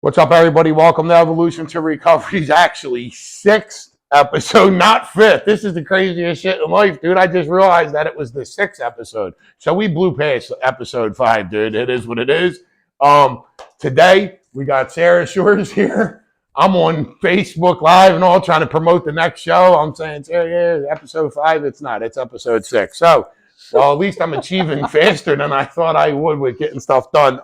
What's up, everybody? Welcome to Evolution to Recovery's actually sixth episode, not fifth. This is the craziest shit in life, dude. I just realized that it was the sixth episode. So we blew past episode 5, dude. It is what it is. Today, we got Sarah Shores here. I'm on Facebook Live and all trying to promote the next show. I'm saying, Sarah, yeah, episode 5. It's not. It's episode 6. So, well, at least I'm achieving faster than I thought I would with getting stuff done.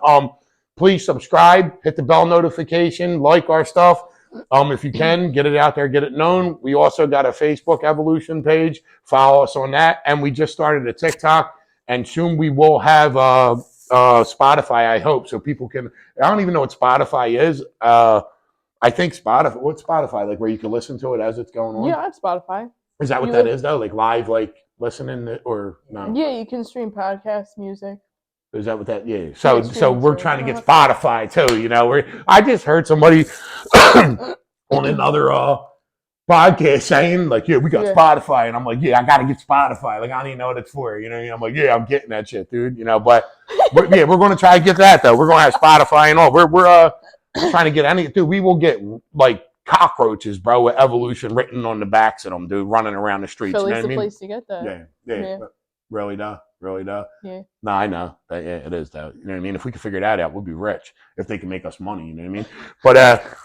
Please subscribe, hit the bell notification, like our stuff. If you can, get it out there, get it known. We also got a Facebook Evolution page. Follow us on that. And we just started a TikTok. And soon we will have Spotify, I hope, so people can. I don't even know what Spotify is. I think Spotify. What's Spotify? Like where you can listen to it as it's going on? Yeah, I have Spotify. Is that what that is, though? Like live, like listening or no? Yeah, you can stream podcasts, music. Is that what that? Yeah. So we're trying to get Spotify too. You know, I just heard somebody on another podcast saying like, yeah, we got Spotify, and I'm like, yeah, I got to get Spotify. Like I don't even know what it's for. You know, I'm like, yeah, I'm getting that shit, dude. You know, but we're going to try to get that though. We're going to have Spotify and all. We're trying to get dude. We will get like cockroaches, bro, with Evolution written on the backs of them, dude, running around the streets. Philly's you know what the I mean? place to get that. Yeah. Really, though? Yeah. No, I know. But, yeah, it is, though. You know what I mean? If we could figure that out, we'll be rich. If they can make us money, you know what I mean? But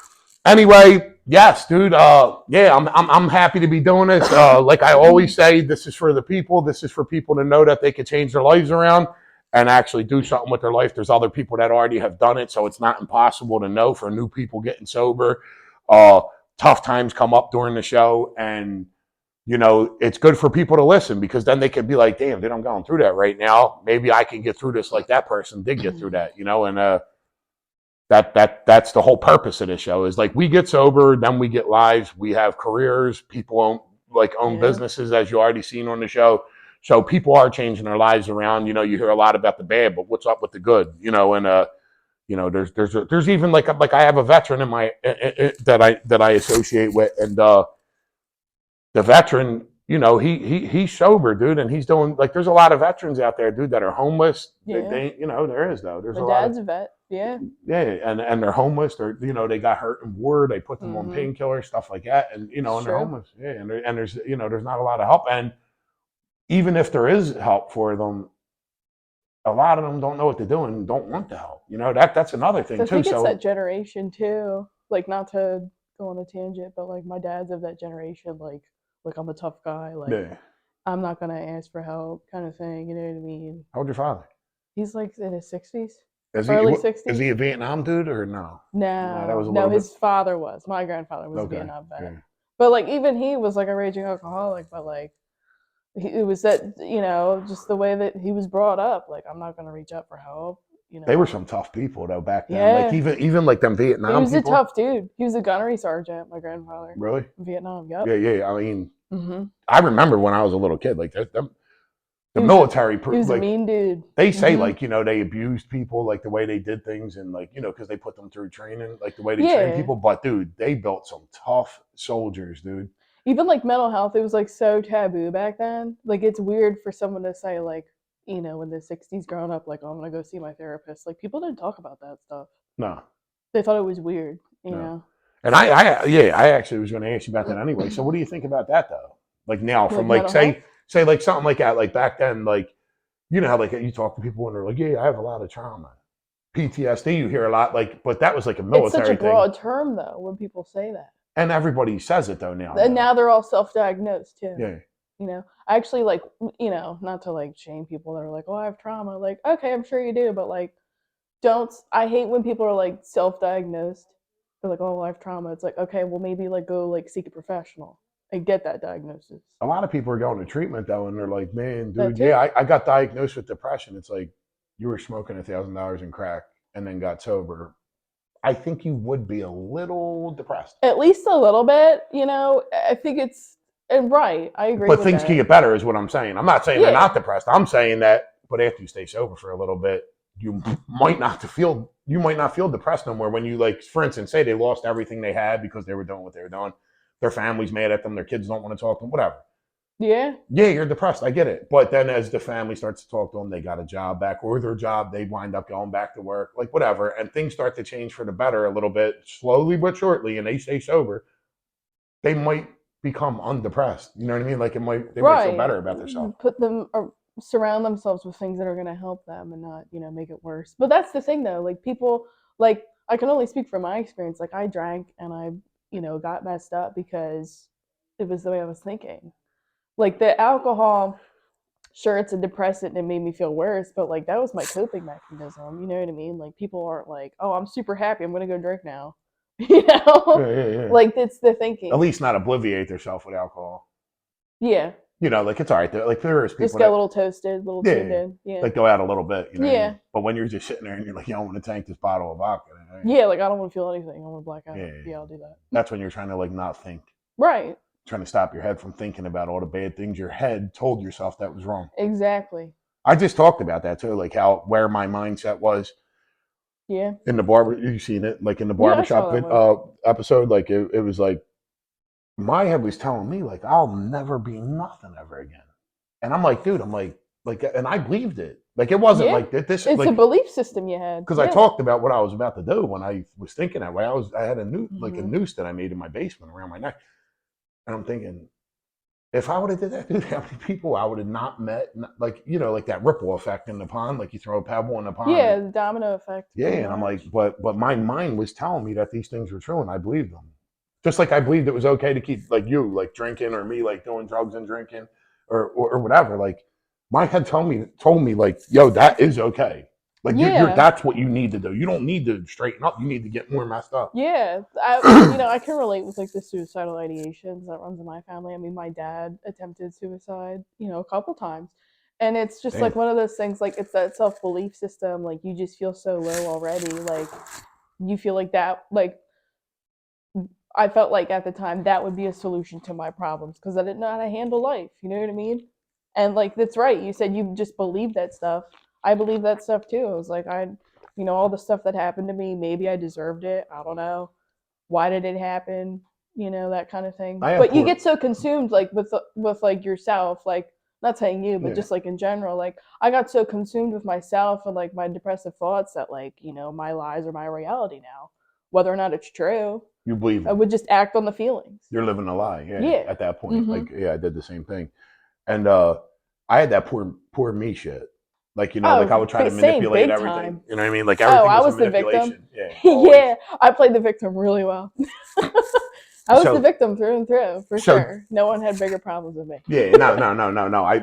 anyway, yes, dude. Yeah, I'm happy to be doing this. Like I always say, this is for the people. This is for people to know that they could change their lives around and actually do something with their life. There's other people that already have done it, so it's not impossible to know for new people getting sober. Tough times come up during the show, and you know, it's good for people to listen because then they could be like, damn, dude, I'm going through that right now. Maybe I can get through this like that person did get through that, you know, and that's the whole purpose of this show is like we get sober, then we get lives, we have careers, people own businesses, as you already seen on the show. So people are changing their lives around. You know, you hear a lot about the bad, but what's up with the good, you know, and you know, there's even like I have a veteran in my that I associate with, and the veteran, you know, he's sober, dude, and he's doing like there's a lot of veterans out there, dude, that are homeless. Yeah. They you know, there is though. There's My a lot. dad's a vet. Yeah. Yeah, and they're homeless. They're you know they got hurt in war. They put them on painkillers, stuff like that, and you know, and they're homeless. Yeah, and there's you know there's not a lot of help, and even if there is help for them, a lot of them don't know what to do and don't want the help. You know that's another thing too. I think it's that generation too. Like not to go on a tangent, but like my dad's of that generation. Like I'm a tough guy. Like I'm not gonna ask for help, kind of thing. You know what I mean? How old your father? He's like in his 60s. Early 60s. Is he a Vietnam dude or no? No, his father was. My grandfather was a Vietnam vet. Yeah. But like even he was like a raging alcoholic. But like it was that you know just the way that he was brought up. Like I'm not gonna reach out for help. You know. They were some tough people though back then. Yeah. Like even like them Vietnam. He was people. A tough dude. He was a gunnery sergeant. My grandfather. Really? In Vietnam. Yep. Yeah. I mean, I remember when I was a little kid. Like the military. He was a mean dude. They say like you know they abused people like the way they did things and like you know because they put them through training like the way they train people. But dude, they built some tough soldiers, dude. Even like mental health, it was like so taboo back then. Like it's weird for someone to say like, you know, in the 60s growing up, like, oh, I'm gonna go see my therapist. Like people didn't talk about that stuff. No. They thought it was weird, you know. And I actually was gonna ask you about that anyway. So what do you think about that though? Like now from like say like something like that, like back then, like you know how like you talk to people and they're like, yeah, I have a lot of trauma. PTSD you hear a lot, like, but that was like a military thing. It's such a broad term though, when people say that. And everybody says it though now. And now they're all self-diagnosed too. Yeah. You know, I actually like, you know, not to like shame people that are like, oh, I have trauma. Like, okay, I'm sure you do, but like, I hate when people are like self-diagnosed. They're like, oh, I have trauma. It's like, okay, well maybe like go like seek a professional and get that diagnosis. A lot of people are going to treatment though, and they're like, man, dude, yeah, I got diagnosed with depression. It's like you were smoking $1,000 in crack and then got sober. I think you would be a little depressed. At least a little bit, you know. I think it's right. I agree. But things can get better, is what I'm saying. I'm not saying they're not depressed. I'm saying that, but after you stay sober for a little bit, you might not feel depressed no more. When you like, for instance, say they lost everything they had because they were doing what they were doing. Their family's mad at them. Their kids don't want to talk to them. Whatever. Yeah. Yeah, you're depressed. I get it. But then as the family starts to talk to them, they got a job back or their job, they wind up going back to work, like whatever. And things start to change for the better a little bit, slowly but shortly, and they stay sober. They might become undepressed. You know what I mean? Like they might feel Right. better about themselves. Put them or surround themselves with things that are going to help them and not, make it worse. But that's the thing though. Like people like I can only speak from my experience. Like I drank and I, got messed up because it was the way I was thinking. Like the alcohol, sure it's a depressant and it made me feel worse, but like that was my coping mechanism. You know what I mean? Like people aren't like, "Oh, I'm super happy. I'm going to go drink now." you know? Yeah, yeah, yeah. Like it's the At thinking. least not obliviate themselves with alcohol. Yeah. Like it's all right. Like there is Just people get a that, little toasted, a little tuned yeah, in. Yeah. like go out a little bit. You know what I Yeah. mean? But when you're just sitting there and you're like, I want to tank this bottle of vodka. Right? Yeah, like I don't want to feel anything. I want to black out. Yeah, Yeah, I'll do that. that's when you're trying to like not think, Right. trying to stop your head from thinking about all the bad things your head told yourself that was wrong. Exactly. I just talked about that too, like how where my mindset was Yeah. in the barber. You seen it, like in the Yeah, I saw barbershop that one. episode. Like it was like my head was telling me like I'll never be nothing ever again, and I'm like, dude, I'm like, and I believed it. Like it wasn't Yeah. like this, It's a like belief system you had. because I Yeah. talked about what I was about to do when I was thinking that way. I had a Mm-hmm. noose that I made in my basement around my neck, and I'm thinking if I would have did that, dude, how many people I would have not met, like like that ripple effect in the pond, like you throw a pebble in the pond, Yeah, and the domino effect, yeah, pretty and I'm like, much. but my mind was telling me that these things were true, and I believed them. Just like I believed it was okay to keep like you like drinking or me like doing drugs and drinking or whatever. Like my head told me like, yo, that is okay. Like you're Yeah. that's what you need to do. You don't need to straighten up. You need to get more messed up. Yeah. I can relate with like the suicidal ideations that runs in my family. I mean, my dad attempted suicide, a couple times. And it's just like Damn. one of those things, like it's that self belief system. Like you just feel so low already. Like you feel like that, like I felt like at the time that would be a solution to my problems because I didn't know how to handle life. You know what I mean? And like that's right. You said you just believe that stuff. I believe that stuff too. I was like, all the stuff that happened to me, maybe I deserved it. I don't know. Why did it happen? That kind of thing. I have But you poor get so consumed like with like yourself, like not saying you, but yeah. just like in general, like I got so consumed with myself and like my depressive thoughts that like, my lies are my reality now. Whether or not it's true, You believe I them. would just act on the feelings. You're living a lie. Yeah. Yeah. At that point, Mm-hmm. like yeah, I did the same thing, and I had that poor me shit. Like like I Oh, would try to same, manipulate big everything. time. You know what I mean? Like Oh, everything I was a was the victim. manipulation. Yeah, always. Yeah, I played the victim really well. I was the So victim through and through, for so sure. No one had bigger problems than me. yeah, no.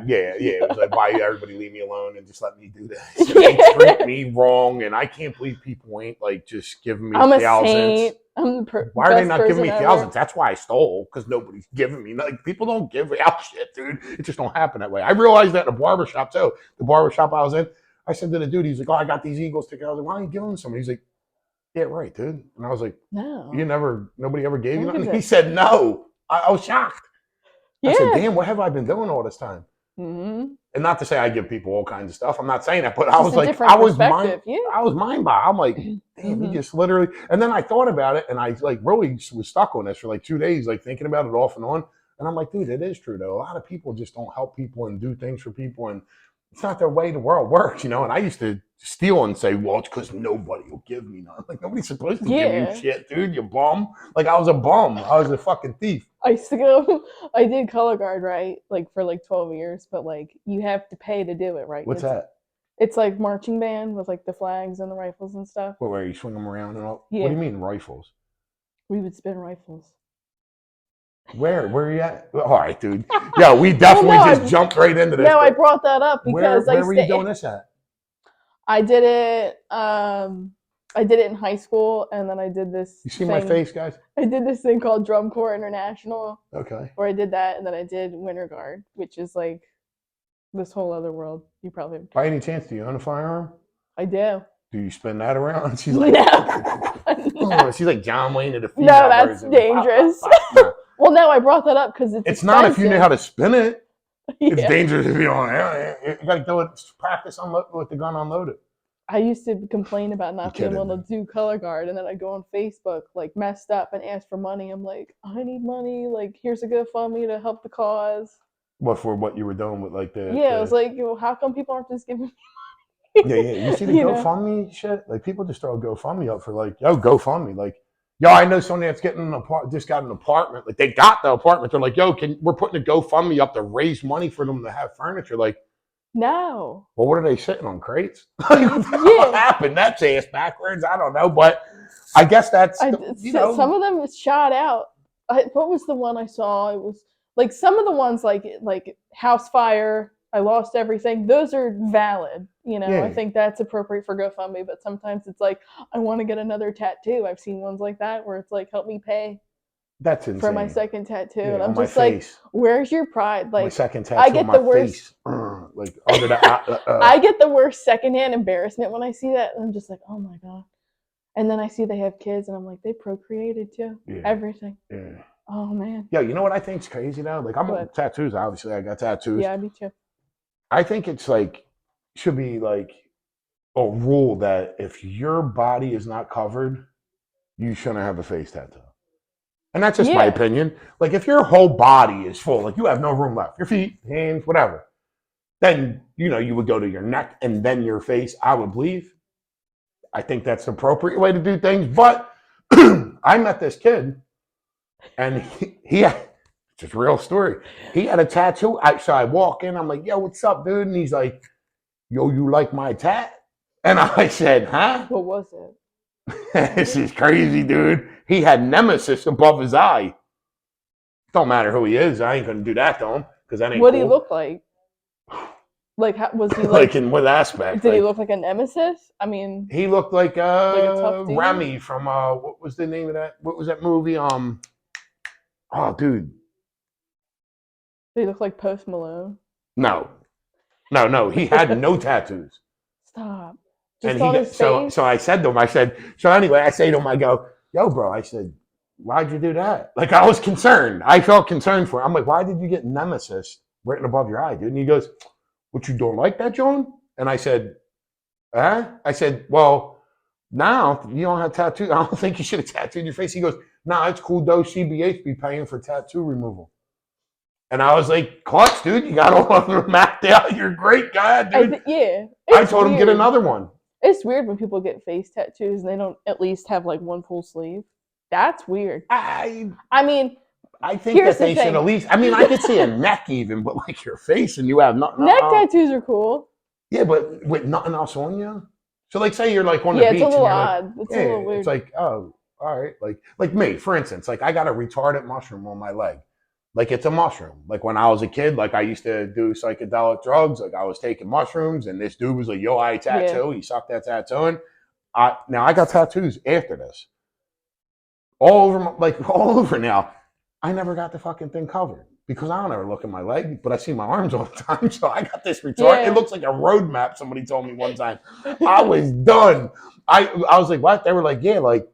Yeah. It was like why everybody leave me alone and just let me do this, and they treat Yeah. me wrong, and I can't believe people ain't like just giving me I'm a thousands. saint. I'm the Why are they best not giving person me ever. thousands? That's why I stole because nobody's giving me. Like people don't give out shit, dude. It just don't happen that way. I realized that in a barbershop too. The barbershop I was in, I said to the dude, he's like, "Oh, I got these Eagles tickets." I was like, "Why are you giving them some?" He's like, "Yeah, right, dude." And I was like, No. nobody ever gave No you one gives nothing." a He said, "No." I was shocked. I said, Yeah. "Damn, what have I been doing all this time?" Mm-hmm. And not to say I give people all kinds of stuff. I'm not saying that, but It's I just was a like, different perspective. Yeah. I was mind boggling. I'm like, damn, he Mm-hmm. just literally. And then I thought about it, and I like really was stuck on this for like 2 days, like thinking about it off and on. And I'm like, dude, it is true though. A lot of people just don't help people and do things for people, and it's not the way the world works. And I used to steal and say, well, it's because nobody will give me none. Like nobody's supposed to give you Yeah. shit, dude. You bum. Like I was a bum. I was a fucking thief. I used to go. I did color guard, right? Like for like 12 years, but like you have to pay to do it, right? What's that? It's like marching band with like the flags and the rifles and stuff. What, where you swing them around and all? What do Yeah, you mean rifles? we would spin rifles. Where are you at? All right, dude. Yeah, we Well, definitely just jumped right into this. no, I But brought that up because I where used were you to. doing this at? I did it. I did it in high school, and then I did this You see my thing. face, guys? I did this thing called Drum Corps International, Okay. where I did that, and then I did Winter Guard, which is like this whole other world. You probably. By any chance, do you own a firearm? I do. Do you spin that around? She's like, No. oh, she's like John Wayne of the No, female that's version. dangerous. No. Well, no, I brought that up because it's It's not if you know how to spin it. It's Yeah. dangerous if you don't. You got to go practice with the gun unloaded. I used to complain about not being kidding able me. to do color guard, and then I'd go on Facebook, like messed up, and ask for money. I'm like, I need money. Like, here's a GoFundMe to help the cause. What for? What you were doing with like Yeah, it was like, well, how come people aren't just giving? Yeah. You see the You know? GoFundMe shit? Like people just throw a GoFundMe up for like, yo, GoFundMe. Like, yo, I know somebody that's getting just got an apartment. Like they got the apartment. They're like, yo, we're putting a GoFundMe up to raise money for them to have furniture. Like, No. well, what are they sitting on crates? Like, what Yeah. happened? That's ass backwards. I don't know, but I guess that's Some of them shot out. What was the one I saw? It was like some of the ones like house fire. I lost everything. Those are valid. You know, Yeah. I think that's appropriate for GoFundMe. But sometimes it's like I want to get another tattoo. I've seen ones like that where it's like help me pay That's insane. for my second tattoo, Yeah, and I'm on my just like, face. where's your pride? My Like second tattoo I get on my the worst. face. Like under the I get the worst secondhand embarrassment when I see that, and I'm just like, oh my god. And then I see they have kids, and I'm like, they procreated too. Yeah. Everything. Yeah. Oh man. Yeah, you know what I think's crazy now? Like I'm What? tattoos, obviously I got tattoos. Yeah, me too. I think it's like should be like a rule that if your body is not covered, you shouldn't have a face tattoo. And that's just my Yeah. opinion. Like if your whole body is full, like you have no room left, your feet, hands, whatever, then you would go to your neck and then your face. I would believe. I think that's the appropriate way to do things. But I met this kid, and he had it's a real story. He had a tattoo. So I walk in. I'm like, "Yo, what's up, dude?" And he's like, "Yo, you like my tat?" And I said, "Huh?" What was it? This is crazy, dude. He had Nemesis above his eye. Don't matter who he is. I ain't gonna do that to him because that ain't What cool. did he look like? Like, was he like in what aspect? Did he look like a nemesis? I mean, he looked like a tough dude? Remy from what was the name of that? What was that movie? Oh, dude. did he look like Post Malone? No. He had no tattoos. Stop. And Just on his face? so I said to him, I say to him, I go, yo, bro, I said, why'd you do that? Like I was concerned. I felt concerned for him. I'm like, why did you get Nemesis written above your eye, dude? And he goes, what, you don't like that, John? And I said, huh? I said, well, now you don't have tattoos. I don't think you should have tattooed your face. He goes, nah, it's cool though. CBH be paying for tattoo removal. And I was like, clutch, dude, you got all of them mapped out. You're a great guy, dude. Yeah. I told him get another one. It's weird when people get face tattoos and they don't at least have like one full sleeve. That's weird. I mean, I think that they should at least. I mean, I could see a neck even, but like your face and you have nothing. Neck tattoos are cool. Yeah, but with nothing else on you. So, like, say you're like on the beach. Yeah, it's a little odd. Like, it's a little weird. It's like, oh, all right. Like me, for instance, like I got a retarded mushroom on my leg. Like it's a mushroom. Like when I was a kid, like I used to do psychedelic drugs. Like I was taking mushrooms, and this dude was like, "Yo, I tattoo." Yeah. He sucked that tattoo in. Now I got tattoos after this, all over now. I never got the fucking thing covered because I don't ever look at my leg, but I see my arms all the time. So I got this retard. Yeah. It looks like a road map. Somebody told me one time. I was done. I was like, what? They were like, yeah, like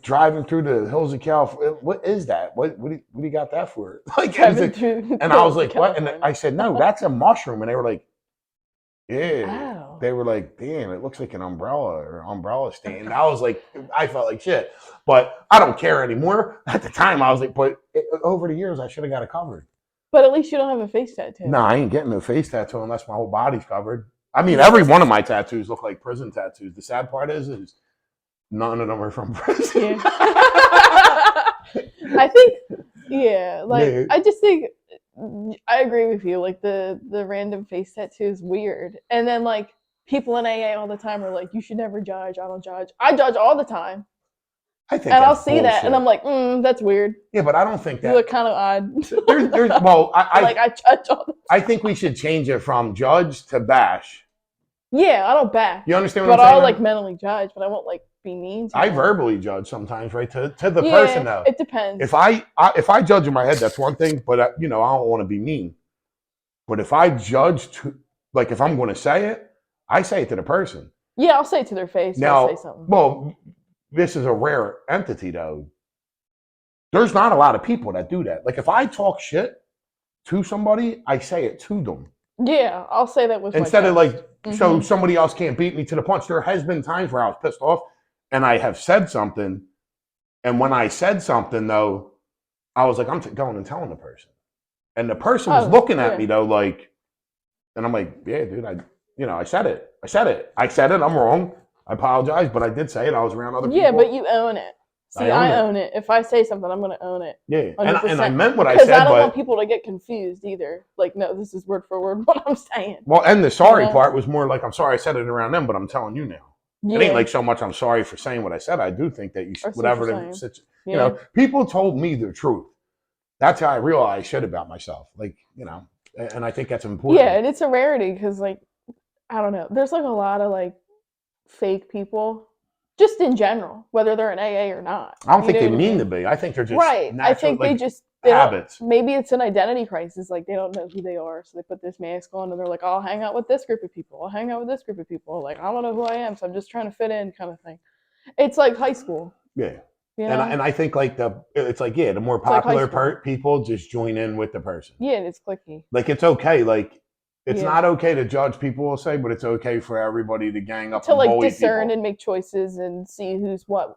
driving through the hills of California. What is that? What do you got that for? Like, and I was like, what? And I said, no, that's a mushroom. And they were like, yeah. Oh. They were like, damn, it looks like an umbrella or umbrella stand. And I was like, I felt like shit. But I don't care anymore. At the time, I was like, but over the years, I should have got it covered. But at least you don't have a face tattoo. No, I ain't getting a face tattoo unless my whole body's covered. I mean, every one of my tattoos look like prison tattoos. The sad part is none of them are from prison. Yeah. I think, I just think, I agree with you. Like the random face tattoo is weird. And then like people in AA all the time are like, you should never judge. I don't judge. I judge all the time. I think and I'll see that and I'm like, that's weird. Yeah, but I don't think that. You look kind of odd. I judge all the time. I think we should change it from judge to bash. Yeah, I don't bash. You understand what I'm saying? But I'll like mentally judge, but I won't like be mean to I verbally judge sometimes, right? To the person though. It depends. If I judge in my head, that's one thing, but I don't want to be mean. But if I judge like if I'm going to say it, I say it to the person. Yeah, I'll say it to their face. Now, I'll say something. Well, this is a rare entity though. There's not a lot of people that do that. Like if I talk shit to somebody, I say it to them. Yeah, I'll say that with instead of like so somebody else can't beat me to the punch. There has been times where I was pissed off and I have said something, and when I said something though, I was like, I'm going and telling the person, And the person was Oh, looking at yeah. me though, like, and I'm like, yeah, dude, I said it. I said it. I'm wrong. I apologize, but I did say it. I was around other Yeah, people. but you own it. See, I own I it. own it. If I say something, I'm gonna own it. Yeah, and I 100%. meant what I Because I said, don't want but people to get confused either. Like, no, this is word for word what I'm saying. well, and the You sorry know? part was more like I'm sorry I said it around them, but I'm telling you now. It ain't Yeah, like so much I'm sorry for saying what I said. I do think that you I should, see what whatever you're the saying. you Yeah. know, people told me the truth. That's how I realized shit about myself. Like, and I think that's Yeah, important. and it's a rarity because, like, I don't know. There's like a lot of like fake people, just in general, whether they're in AA or not. I don't You think know they what I mean to mean? be. I think they're just Right. I natural, think like they don't. habits. Maybe it's an identity crisis. Like they don't know who they are, so they put this mask on, and they're like, "I'll hang out with this group of people. I'll hang out with this group of people." Like I don't know who I am, so I'm just trying to fit in, kind of thing. It's like high school, Yeah. you And know. I think like it's like, yeah, the more It's like high popular school. people just join in with the person. Yeah, and it's clicky. Like it's okay. Like it's Yeah. not okay to judge people, will say, but it's okay for everybody to gang up To and like bully discern people. and make choices and see who's what,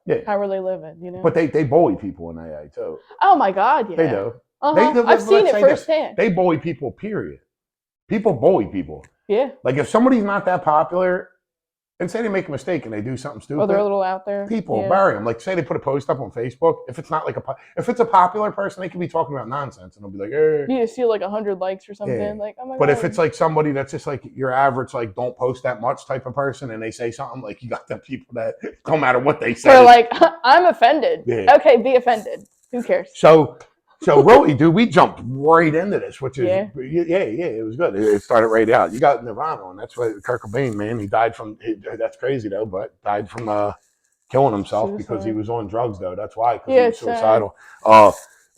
Yeah. how are they living, you know. But they bully people in AA too. Oh my God, They yeah. do. I've seen Let's it say this. firsthand. They bully people, period. People bully people. Yeah. Like if somebody's not that popular, and say they make a mistake and they do something Oh, they're a stupid, little out there. people Yeah. bury them. Like say they put a post up on Facebook. If it's not like if it's a popular person, they can be talking about nonsense and they'll be like, You just see like 100 likes or something. yeah. Like, oh my But God. if it's like somebody that's just like your average, like don't post that much type of person, and they say something like you got them people that no matter what they say, they're like, I'm offended. Yeah. Okay, be offended. Who cares? So really, dude, we jumped right into this, which is Yeah. it was good. It started right out. You got Nirvana, and that's what Kurt Cobain, man, he died from. That's crazy though, but died from killing himself because he Suicide. was on drugs though. That's why, because he Yeah, was it's sad. suicidal.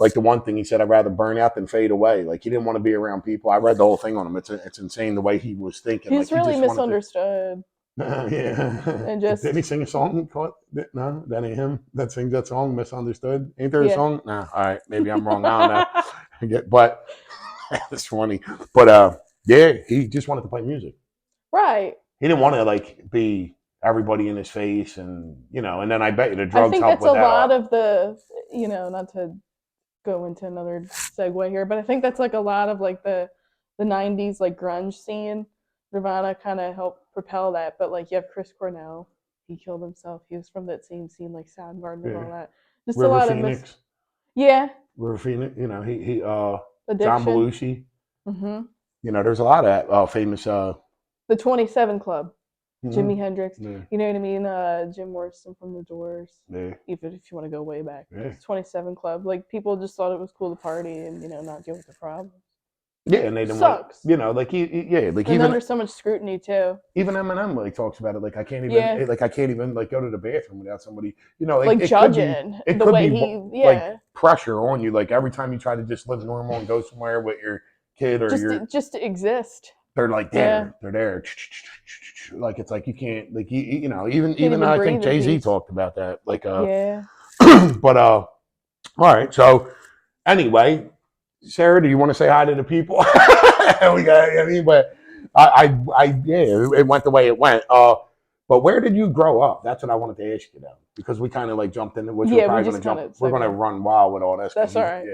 Like the one thing he said, I'd rather burn out than fade away. Like he didn't want to be around people. I read the whole thing on him. It's insane the way he was thinking. Like He's he really just wanted to. misunderstood. Yeah. And just, Did he sing a song called? No, that ain't him. That sings that song, Misunderstood. Ain't there a yeah. song? Nah. All right, maybe I'm wrong. I don't know. But it's funny. But yeah, he just wanted to play music. Right. He didn't want to like be everybody in his face, and and then I bet you the I drugs think help that's a with that. lot of the, not to go into another segue here, but I think that's like a lot of like the 90s like grunge scene. Nirvana kind of helped propel that, but like you have Chris Cornell, he killed himself. He was from that same scene, like Soundgarden and all that. Just River a lot Phoenix. of yeah. River Phoenix. He John Addiction. Belushi. Mm-hmm. There's a lot of that, famous. The 27 Club. Mm-hmm. Jimi Hendrix. Yeah. You know what I mean? Jim Morrison from The Doors. Yeah. Even if you want to go way back. Yeah. 27 Club. Like people just thought it was cool to party and not deal with the problems. Yeah, and they didn't Sucks. like and even under so much scrutiny too. Even Eminem like talks about it. Like I can't even like go to the bathroom without somebody, like it judging it the could way be like pressure on you. Like every time you try to just live normal and go somewhere with your kid or just to exist. They're like there. They're there. Like it's like you can't like even I think Jay-Z talked about that. Like but all right. So anyway, Sarah, do you want to say hi to the people? But it went the way it went. But where did you grow up? That's what I wanted to ask you though, because we kind of like jumped into which we're probably going to jump. We're going to run wild with all this. That's all right.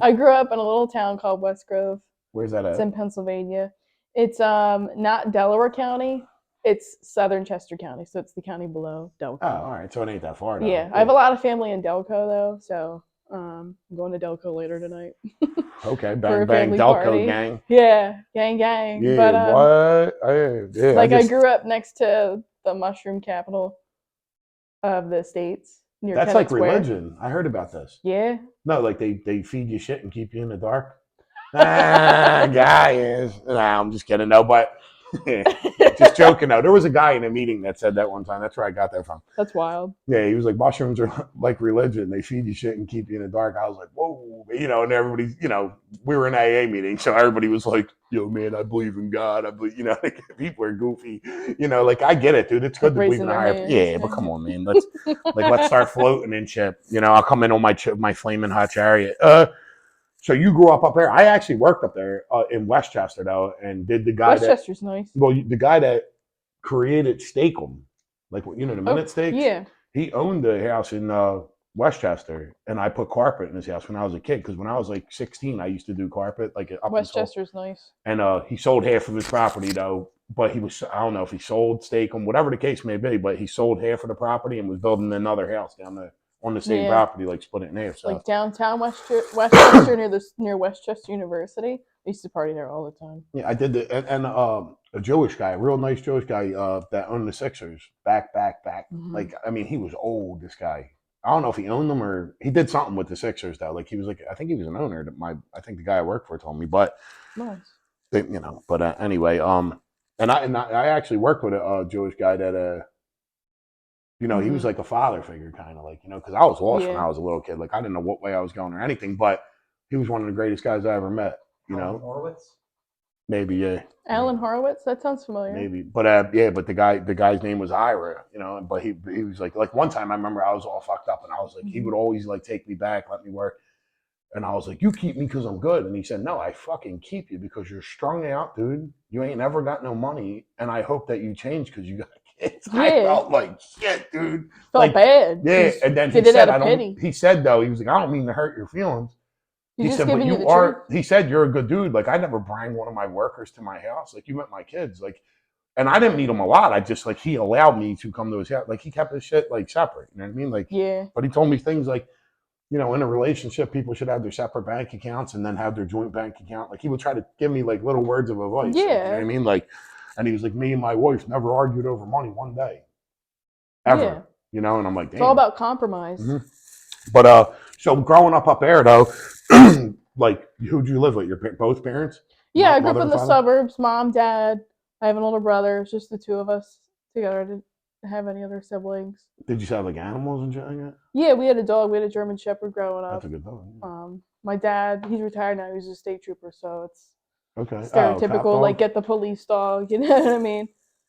I grew up in a little town called West Grove. Where's that at? It's in Pennsylvania. It's not Delaware County. It's Southern Chester County, so it's the county below Delco. Oh, all right. So it ain't that far. Though. Yeah, I have a lot of family in Delco though, so I'm going to Delco later tonight. Okay, bang bang, Delco party. gang. Yeah, gang. Yeah, but, what? I grew up next to the mushroom capital of the states. Near That's Kennett like Square. religion. I heard about this. Yeah. No, like they feed you shit and keep you in the dark. Guy is. Nah, I'm just kidding. No, but just joking. No, there was a guy in a meeting that said that one time. That's where I got that from. That's wild. Yeah, he was like, mushrooms are like religion. They feed you shit and keep you in the dark. I was like, whoa, and everybody's, we were in an AA meeting, so everybody was like, yo, man, I believe in God. I believe, like people are goofy, like I get it, dude. It's good to believe in a higher. Yeah, but come on, man. Let's start floating and shit. I'll come in on my flaming hot chariot. So you grew up there. I actually worked up there in Westchester though, and did the guy. Westchester's nice. Well, the guy that created Steakum, like the Minute Steaks. Yeah. He owned the house in Westchester, and I put carpet in his house when I was a kid. Because when I was like 16, I used to do carpet like up until. Westchester's nice. And he sold half of his property though. But he was, I don't know if he sold, Steakham, whatever the case may be. But he sold half of the property and was building another house down there on the same property, like split it in half. So. Like downtown Westchester near Westchester University. I used to party there all the time. Yeah, I did and a Jewish guy, a real nice Jewish guy that owned the Sixers. Back. Mm-hmm. Like, I mean, he was old. This guy. I don't know if he owned them or he did something with the Sixers though. Like he was like, I think he was an owner. I think the guy I worked for told me, but nice. But anyway, and I actually worked with a Jewish guy that he was like a father figure kind of like, because I was lost when I was a little kid. Like I didn't know what way I was going or anything, but he was one of the greatest guys I ever met. Alan Horowitz? Maybe, yeah. Alan Horowitz? That sounds familiar. Maybe. But but the guy's name was Ira, but he was like one time I remember I was all fucked up and I was like, he would always like take me back, let me work. And I was like, you keep me because I'm good. And he said, no, I fucking keep you because you're strung out, dude. You ain't never got no money. And I hope that you change because you got kids. Yeah. I felt like shit, dude. Felt bad. Yeah. And then he said, though, he was like, I don't mean to hurt your feelings. He said, but you are, he said, you're a good dude. Like, I never bring one of my workers to my house. Like, you met my kids. Like, and I didn't meet him a lot. I just, like, he allowed me to come to his house. Like, he kept his shit, like, separate. You know what I mean? Like, yeah. But he told me things like, in a relationship, people should have their separate bank accounts and then have their joint bank account. Like, he would try to give me, like, little words of advice. Yeah. Like, you know what I mean? Like, and he was like, me and my wife never argued over money one day. Ever. Yeah. And I'm like, damn. It's all about compromise. Mm-hmm. But, so growing up there, though, like, who'd you live with? Your both parents? Yeah, I grew up in the suburbs. Mom, dad. I have an older brother. It's just the two of us together. I didn't have any other siblings. Did you have like animals and shit like that? Yeah, we had a dog. We had a German Shepherd growing up. That's a good dog. Yeah. My dad, he's retired now. He's a state trooper, so it's stereotypical. Like get the police dog. You know what I mean?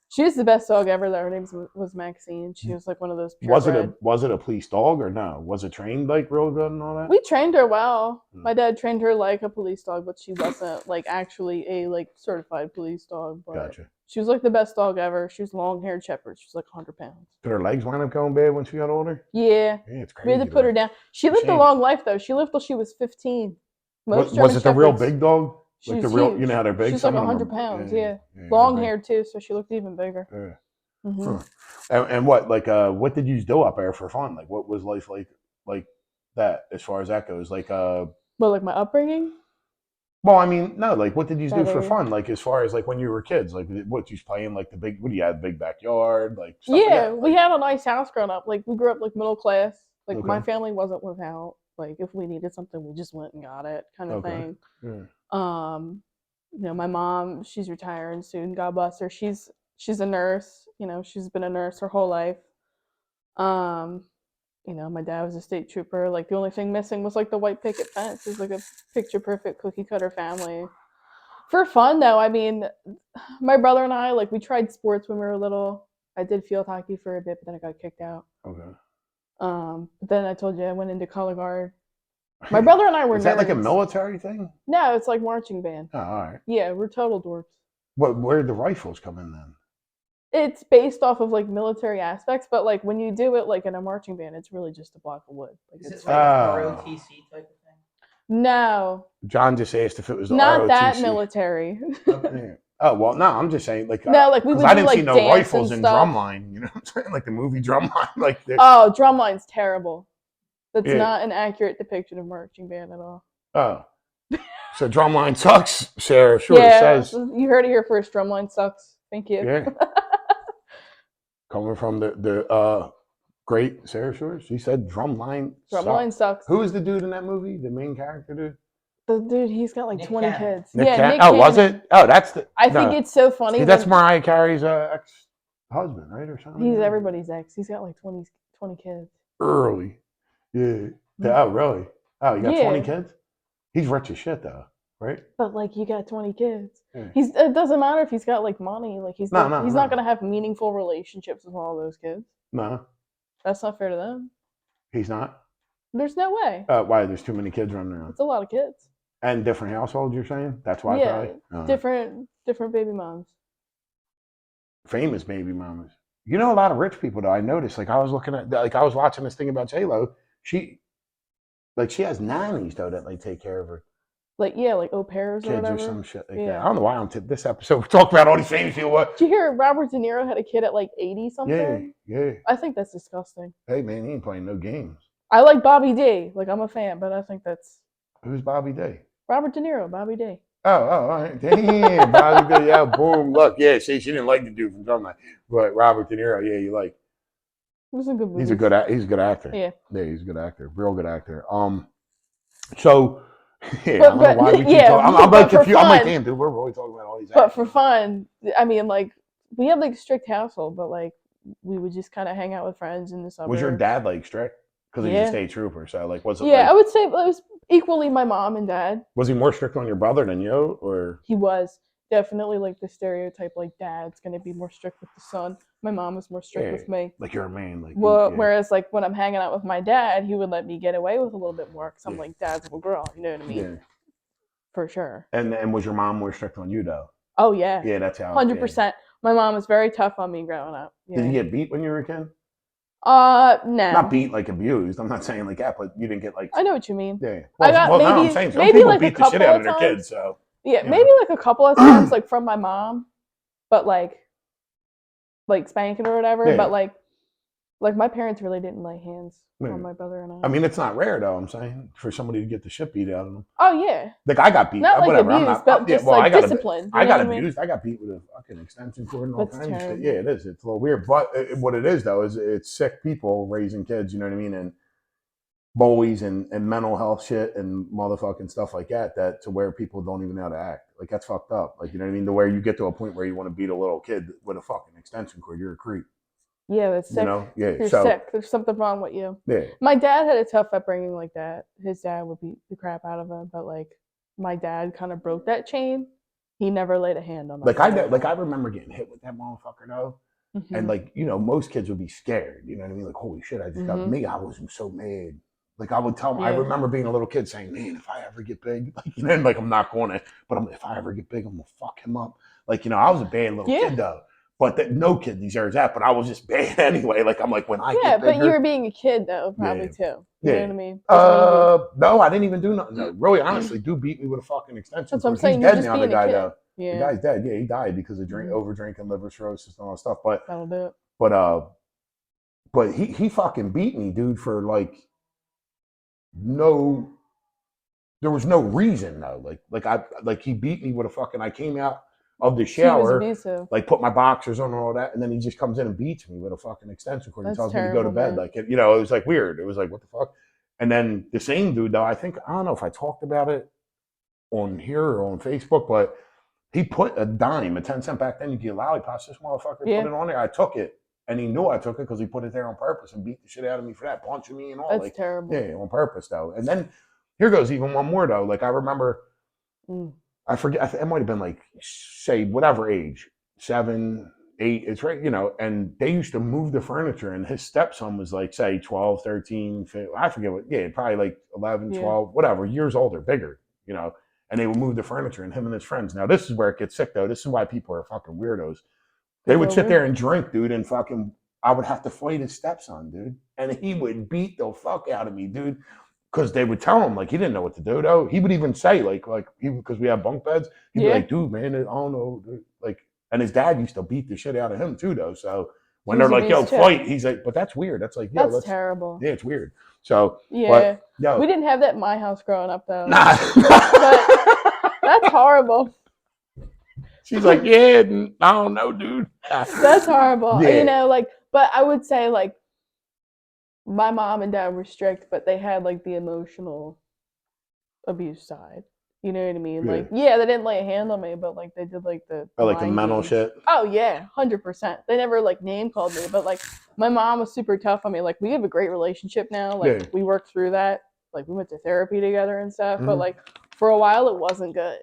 She's the best dog ever. Her name was Maxine. She was like one of those. Was it a police dog or no? Was it trained like real good and all that? We trained her well. My dad trained her like a police dog, but she wasn't like actually a like certified police dog. But gotcha. She was like the best dog ever. She was long-haired shepherd. She was like 100 pounds. Did her legs wind up going bad when she got older? Yeah. It's crazy. We had to put her down. She lived a long life though. She lived till she was 15. Was it the real big dog? Like the real, how they're big. She's like 100 pounds. Yeah. Long hair too, so she looked even bigger. Yeah. Mm-hmm. And what what did you do up there for fun? Like what was life like that as far as that goes? Like like my upbringing? Well, I mean, no, like what did you do for fun? Like as far as like when you were kids, like what you playing like what do you have, big backyard? Like stuff we had a nice house growing up. Like we grew up like middle class. Like my family wasn't without. Like if we needed something, we just went and got it kind of thing. Yeah. My mom, she's retiring soon, God bless her. She's a nurse. She's been a nurse her whole life. My dad was a state trooper. Like the only thing missing was like the white picket fence. It was like a picture perfect cookie cutter family. For fun though, I mean, my brother and I, like we tried sports when we were little. I did field hockey for a bit, but then I got kicked out. Okay. But then I told you I went into color guard. My brother and I were Is that like a military thing? No, it's like marching band. Oh, all right. Yeah, we're total dorks. Where did the rifles come in then? It's based off of like military aspects, but like when you do it like in a marching band, it's really just a block of wood. Like, is it like ROTC type of thing? No. John just asked if it was not ROTC. That military. Okay. Oh well, no, I'm just saying like no, like we would I didn't do, see like, no rifles in Drumline. You know what I'm saying? Like the movie Drumline. Like Drumline's terrible. That's not an accurate depiction of marching band at all. Oh. So Drumline sucks, Sarah. Sure, it says. You heard it here first. Drumline sucks. Thank you. Yeah. Coming from the great Sarah Shore, she said Drumline sucks. Who is the dude in that movie? The main character dude? The dude, he's got like Nick 20 Cannon. Kids. Nick Nick Cannon. Was it? Oh, that's the. I think it's so funny. See, that's Mariah Carey's ex-husband, right, or something. He's everybody's ex. He's got like 20 kids. Early. Yeah. Oh, really? Oh, you got 20 kids? He's rich as shit, though, right? But like, you got 20 kids. Yeah. It doesn't matter if he's got like money. Like he's not gonna have meaningful relationships with all those kids. No. That's not fair to them. He's not. There's no way. Why? There's too many kids running around. It's a lot of kids. And different households, you're saying? That's why. Yeah. Different baby moms. Famous baby mamas. A lot of rich people though. I noticed. Like I was looking at, like I was watching this thing about J-Lo. she has nannies though that like take care of her like au pairs or kids or whatever. some shit like that. Yeah. I don't know why I'm this episode. We talk about all these famous people. What? Did you hear Robert De Niro had a kid at like 80 Yeah, something? yeah. I think that's disgusting. Hey man, he ain't playing no games. I like Bobby D. Like I'm a fan, but I think that's Who's Bobby Day? Robert De Niro, Bobby D. Oh, all right. Damn, Bobby Day. Yeah, boom. Look, yeah. See, she didn't like the dude from Drumline, but Robert De Niro. Yeah, you like. It was a good movie. He's a good actor. Yeah. Yeah, he's a good actor. Real good actor. So, yeah, But- I don't know why but- we keep yeah, talking. I'm but like for confused. I'm like, fun- damn, dude, we're really talking about all these. But actors. for fun, I mean, like we had like a strict household, but like we would just kind of hang out with friends in the suburbs. Was your dad like strict? Because he's Yeah. a state trooper. So, like, was it? Yeah, like, I would say it was equally my mom and dad. was he more strict on your brother than you, or? He was definitely like the stereotype, like dad's gonna be more strict with the son. My mom was more strict Yeah. with me. Like you're a man, like. Well, yeah. whereas like when I'm hanging out with my dad, he would let me get away with a little bit more because I'm Yeah. like dad's little girl. You know what I mean? Yeah. For sure. And was your mom more strict on you though? Oh yeah. Yeah, that's how. 100%. My mom was very tough on me growing up. Yeah. Yeah. Did you get beat when you were a kid? No. Not beat like abused. I'm not saying like that, but you didn't get like. I know what you mean. Yeah. I got no, maybe- I'm saying some maybe people like a beat the shit couple out of of their times. kids. So Yeah, Yeah. maybe like a couple of times, like from my mom, but like spanking or whatever. Yeah. But like my parents really didn't lay hands Yeah. on my brother and I. I mean, it's not rare though. I'm saying for somebody to get the shit beat out of them. Oh yeah, Like I got beat. not like whatever. abused, I'm not, but just well, like I got discipline. I got what mean? abused. I got beat with a fucking extension cord and all That's kinds of shit. terrible. Yeah, it is. It's a little weird. But what it is though is it's sick people raising kids. You know what I mean? And bullies and mental health shit and motherfucking stuff like that. That to where people don't even know how to act. Like that's fucked up. Like you know what I mean? To where you get to a point where you want to beat a little kid with a fucking extension cord. You're a creep. Yeah, that's sick. You know? Yeah. You're so sick. There's something wrong with you. yeah. My dad had a tough upbringing like that. His dad would beat the crap out of him, but like my dad kind of broke that chain. He never laid a hand on my Like I brother. remember getting hit with that motherfucker though. Mhm. And like, you know, most kids would be scared. You know what I mean? Like, holy shit, I just got Mhm. me. I was so mad. Like I would tell them, I Yeah. remember being a little kid saying, man, if I ever get big, like, you know, like I'm not going to, but if I ever get big, I'm gonna fuck him up. Like, you know, I was a bad little Yeah. kid though. But no kid deserves that. But I was just bad anyway. Like I'm like, when I Yeah, get bigger. but you were being a kid though, probably Yeah. too. You Yeah. know what I mean? Doesn't mean No, I didn't even do nothing. No, really, honestly, dude beat me with a fucking extension That's what I'm cord. saying. He's You're dead just now, the being a guy kid. though. Yeah, The guy's dead. Yeah, he died because of Mhm. over drinking, liver cirrhosis, and all that stuff. But that'll do it. but he fucking beat me, dude, for like no, there was no reason though. Like he beat me with a fucking. I came out of the He was shower, abusive. like put my boxers on and all that, and then he just comes in and beats me with a fucking extension cord and That's tells me to go to terrible, bed. man. Like you know, it was like weird. It was like what the fuck. And then the same dude though, I don't know if I talked about it on here or on Facebook, but he put a dime, a 10 cent back then. You get lollipops. This motherfucker Yeah. put it on there. I took it. And he knew I took it because he put it there on purpose and beat the shit out of me for that, punching me and all. That's like, terrible. yeah, on purpose though. And then here goes even one more though. Like I remember, I forget. It might have been like say whatever age, 7, 8. It's right, you know. And they used to move the furniture, and his stepson was like say 12, 13, 15, I forget what. Yeah, probably like 11, Yeah. 12, whatever years older, bigger, you know. And they would move the furniture, and him and his friends. Now this is where it gets sick though. This is why people are fucking weirdos. They would sit there and drink, dude, and fucking. I would have to fight his stepson, dude, and he would beat the fuck out of me, dude, because they would tell him like he didn't know what to do. Though he would even say like he because we have bunk beds, he'd be Yeah. like, dude, man, I don't know, dude. Like, and his dad used to beat the shit out of him too, though. So when He they're was a like, yo, beast, too. fight, he's like, but that's weird. That's like, yo, That's terrible. yeah, it's weird. So Yeah. but, yo, We didn't have that in my house growing up though. nah. That's horrible. She's like, yeah, I don't know, dude. That's horrible. Yeah. You know, like, but I would say like my mom and dad were strict, but they had like the emotional abuse side. You know what I mean? Yeah. Like, yeah, they didn't lay a hand on me, but like they did like the Or like the mind mental games. shit. Oh yeah, 100%. They never like name called me, but like my mom was super tough on me. Like we have a great relationship now. Like Yeah. we worked through that. Like we went to therapy together and stuff. But Mhm. like for a while it wasn't good.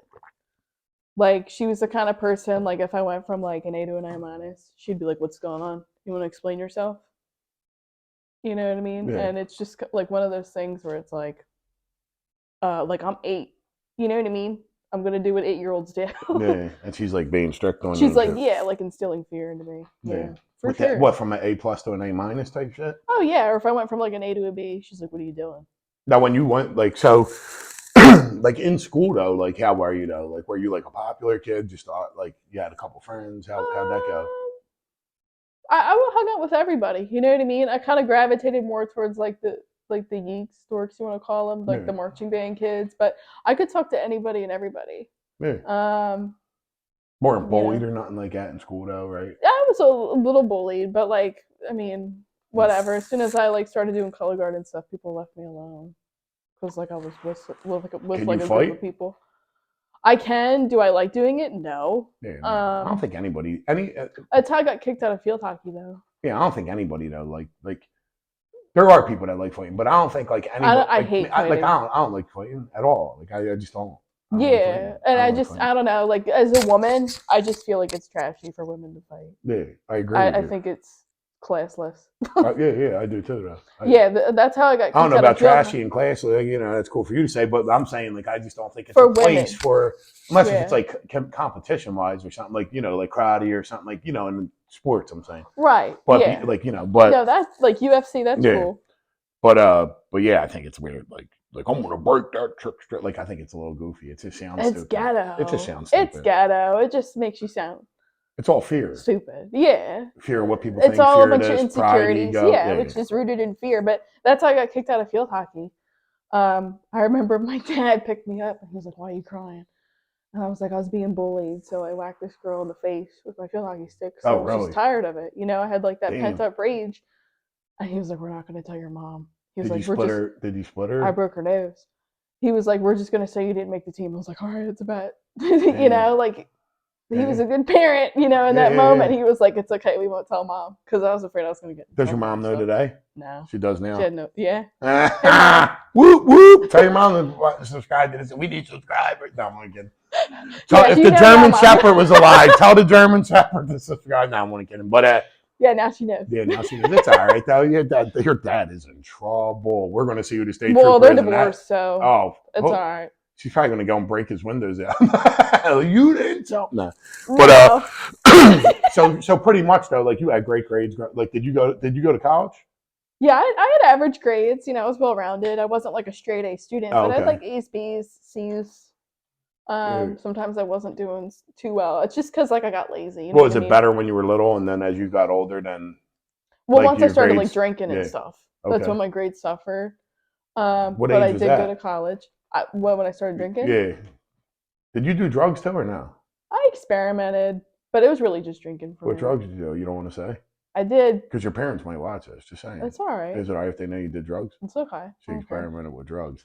Like she was the kind of person like if I went from like an A to an A minus, she'd be like, "What's going on? You want to explain yourself?" You know what I mean? Yeah. And it's just like one of those things where it's like I'm 8. You know what I mean? I'm gonna do what 8-year-olds do. Yeah, and she's like being strict on you. She's and like, shit. yeah, like instilling fear into me. Yeah, for With sure. that, what, from an A plus to an A minus type shit? Oh yeah, or if I went from like an A to a B, she's like, what are you doing? Now, when you went, like, so, like, in school, though, like, how were you, though? Like, were you, like, a popular kid? Just, like, you had a couple friends? How'd that go? I hung out with everybody. You know what I mean? I kind of gravitated more towards like the geeks, dorks, you want to call them, like the marching band kids. But I could talk to anybody and everybody. Yeah. More bullied or nothing like that in school, though, right? I was a little bullied, but like, I mean, whatever. As soon as I like started doing color guard and stuff, people left me alone because like I was with like a group of people. I can. Do I like doing it? No. Yeah, I don't think anybody. That's how I got kicked out of field hockey, though. Yeah, I don't think anybody though. Like there are people that like fighting, but I don't think like anybody. I hate fighting. I don't like fighting at all. Like I just don't. Yeah, and I don't know. Like as a woman, I just feel like it's trashy for women to fight. Yeah, I agree. I think it's classless. Yeah, I do too. Though. That's how I got. I don't know about trashy and classless. You know, that's cool for you to say, but I'm saying like I just don't think it's for a place for unless if it's like competition wise or something like like karate or something like in sports. I'm saying right, but yeah. but no, that's like UFC. That's cool. But yeah, I think it's weird. Like I'm gonna break that trick straight. Like I think it's a little goofy. It just sounds stupid. Ghetto. It just sounds stupid. It's ghetto. It just makes you sound. It's all fear. Stupid. Yeah. Fear of what people think. It's all fear a bunch of insecurities. Pride, ego. Yeah, which is rooted in fear. But that's how I got kicked out of field hockey. I remember my dad picked me up and he was like, "Why are you crying?" And I was like, "I was being bullied, so I whacked this girl in the face with my field hockey stick." So I was just tired of it. I had like that pent up rage. And he was like, "We're not going to tell your mom." He was Did you split her? I broke her nose. He was like, "We're just going to say you didn't make the team." I was like, "All right, it's a bet." Like he was a good parent, in that moment. He was like, "It's okay, we won't tell mom," because I was afraid I was going to get. Does your mom know today? No, she does now. She had no, yeah. Whoop whoop! Tell your mom to subscribe to this. We need subscribers. No, I'm kidding. So if the German Shepherd was alive, tell the German Shepherd to subscribe. No, I'm only kidding. But yeah, now she knows. Yeah, now she knows. It's all right though. Your dad is in trouble. We're going to see who the state trooper is. Well, they're divorced, so it's all right. She's probably going to go and break his windows out. You didn't tell. No. But so pretty much though, like you had great grades. Like did you go to college? Yeah, I had average grades. I was well rounded. I wasn't like a straight A student, but I had like A's, B's, C's. Sometimes I wasn't doing too well. It's just because like I got lazy. Was it better when you were little, and then as you got older, then? Well, once I started like drinking and stuff, that's when my grades suffered. What but age I was did that? Go to college. When I started drinking? Yeah. Did you do drugs too or no? I experimented, but it was really just drinking for me. What drugs did you do? You don't want to say? I did. Because your parents might watch this. Just saying. It's all right. Is it all right if they know you did drugs? It's okay. She experimented with drugs.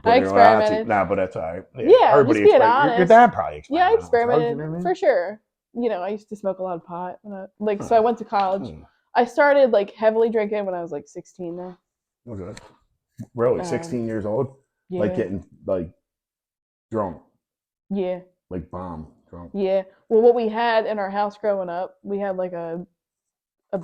I experimented. Nah, but that's all right. Yeah, everybody just being honest. Your dad probably experimented. Yeah, I experimented for sure. I used to smoke a lot of pot. So I went to college. I started like heavily drinking when I was like 16 though. Okay. Really? 16 years old? Yeah. Like getting like drunk? Yeah. Like bomb drunk? Yeah. Well, what we had in our house growing up, we had like a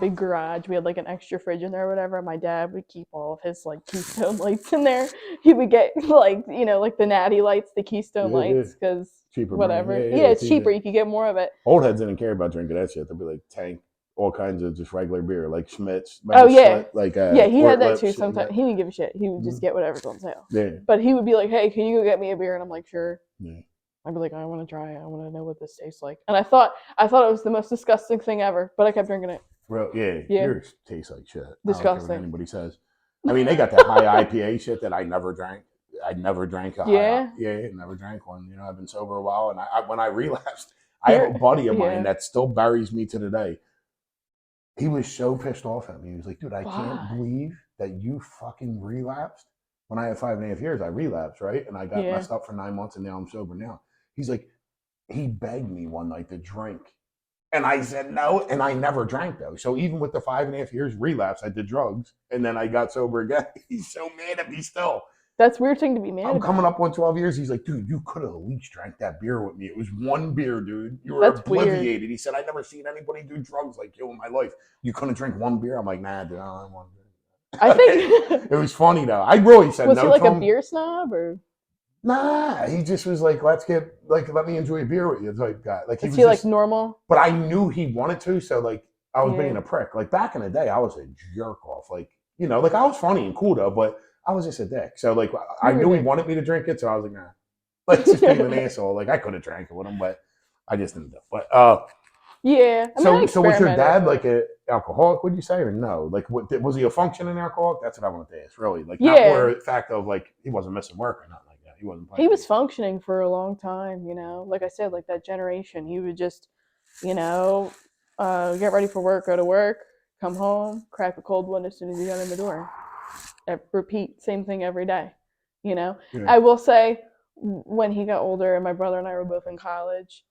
big garage. We had like an extra fridge in there or whatever. My dad would keep all of his like Keystone lights in there. He would get like, like the natty lights, the Keystone lights, because whatever. Yeah, it's cheaper. You could get more of it. Old heads didn't care about drinking that shit. They'd be like Tank, all kinds of just regular beer, like Schmitz. Oh yeah. Yeah, he had that too sometimes. He didn't give a shit. He would just get whatever's on sale. Yeah. But he would be like, "Hey, can you go get me a beer?" And I'm like, "Sure." Yeah. I'd be like, "I want to try it. I want to know what this tastes like." And I thought it was the most disgusting thing ever, but I kept drinking it. Well, yeah. Yours tastes like shit. Disgusting. I don't care what anybody says. I mean, they got that high IPA shit that I never drank. I never drank a high. Yeah, never drank one. I've been sober a while, and when I relapsed, I have a buddy of mine that still buries me to today. He was so pissed off at me. He was like, "Dude, I can't believe that you fucking relapsed." When I had 5.5 years, I relapsed, right? And I got messed up for 9 months, and now I'm sober now. He's like, he begged me one night to drink. And I said no, and I never drank though. So even with the 5.5 years relapse, I did drugs, and then I got sober again. He's so mad at me still. That's a weird thing to be mad about. I'm coming up on 12 years. He's like, "Dude, you could have at least drank that beer with me. It was one beer, dude. You were obliviated." Weird. He said, "I never seen anybody do drugs like you in my life. You couldn't drink one beer." I'm like, "Nah, dude, I don't want to drink." I think it was funny though. I really said was no. Was he like to a him. Beer snob or? Nah, he just was like, let me enjoy a beer with you type guy. Like he Is was he like just, normal? but I knew he wanted to, so like I was Yeah. being a prick. Like back in the day, I was a jerk off. Like like I was funny and cool though, but I was just a dick. So like I You were knew he dick. wanted me to drink it, so I was like, nah. Like just being an asshole. Like I could have drank it with him, but I just didn't do. But Yeah. I mean, I so was your experimented, dad but like a alcoholic? Would you say or no? Like was he a functioning alcoholic? That's what I wanted to ask. Really, like not yeah, for the fact of like he wasn't missing work or nothing like that. He wasn't playing. he was functioning for a long time. Like I said, like that generation, he would just, you know, get ready for work, go to work, come home, crack a cold one as soon as he got in the door. Repeat same thing every day. Yeah. I will say when he got older and my brother and I were both in college,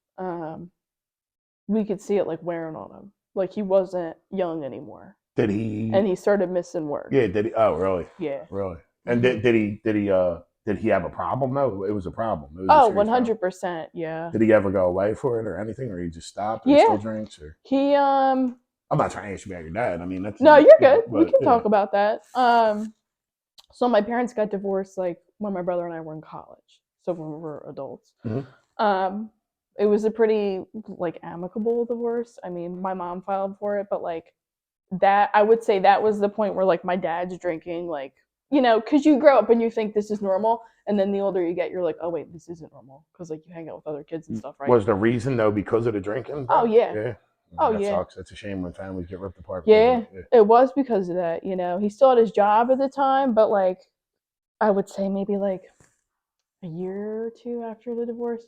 we could see it like wearing on him. Like he wasn't young anymore. Did he? And he started missing work. Yeah. Did he? Oh, really? Yeah. Really? And Mhm. did he have a problem? No, it was a problem. It was Oh, a serious problem. 100%. Yeah. Did he ever go away for it or anything, or he just stopped, or he Yeah. still drinks? Or He I'm not trying to ask you about your dad. I mean, that's No, you're good. We but, can talk about that. So my parents got divorced like when my brother and I were in college. So when we were adults. Mhm. It was a pretty like amicable divorce. I mean, my mom filed for it, but like that I would say that was the point where like my dad's drinking, like, because you grow up and you think this is normal, and then the older you get, you're like, oh wait, this isn't normal, because like you hang out with other kids and stuff, right? Was the reason though because of the drinking? Oh yeah. Yeah. Oh that yeah. sucks. That's a shame when families get ripped apart. Yeah, it was because of that. He still had his job at the time, but like I would say maybe like a year or two after the divorce,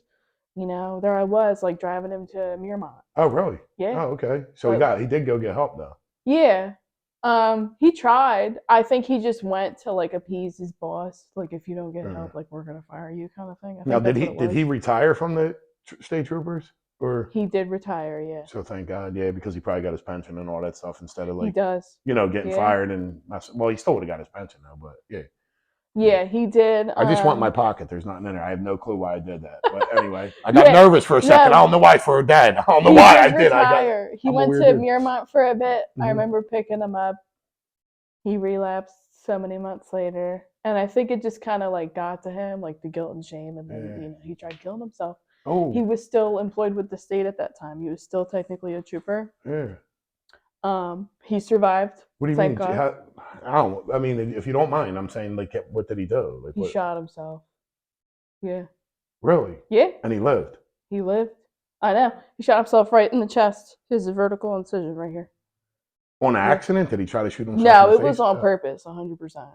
there I was like driving him to Miramont. Oh really? Yeah. Oh okay. So he did go get help though. Yeah. He tried. I think he just went to like appease his boss. Like, if you don't get help, like we're gonna fire you, kind of thing. I Now think that's what it did was. he retire from the state troopers or? He did retire. Yeah. So thank God, yeah, because he probably got his pension and all that stuff instead of He like does. getting Yeah. fired and well, he still would have got his pension though, but yeah. Yeah, he did. I just want my pocket. There's nothing in there. I have no clue why I did that. But anyway, I got nervous for a second. No. I don't know why for dad. I don't know why I did. He went to Miramont for a bit. I remember picking him up. He relapsed so many months later. And I think it just kind of like got to him, like the guilt and shame. And then, he tried killing himself. Oh. He was still employed with the state at that time. He was still technically a trooper. Yeah. He survived. What do you thank mean? God. I mean, if you don't mind, I'm saying, like, what did he do? Like, He shot himself. Yeah. Really? Yeah. And he lived? He lived. I know. He shot himself right in the chest. His vertical incision right here. On accident? Did he try to shoot himself? No, it was on purpose, 100%.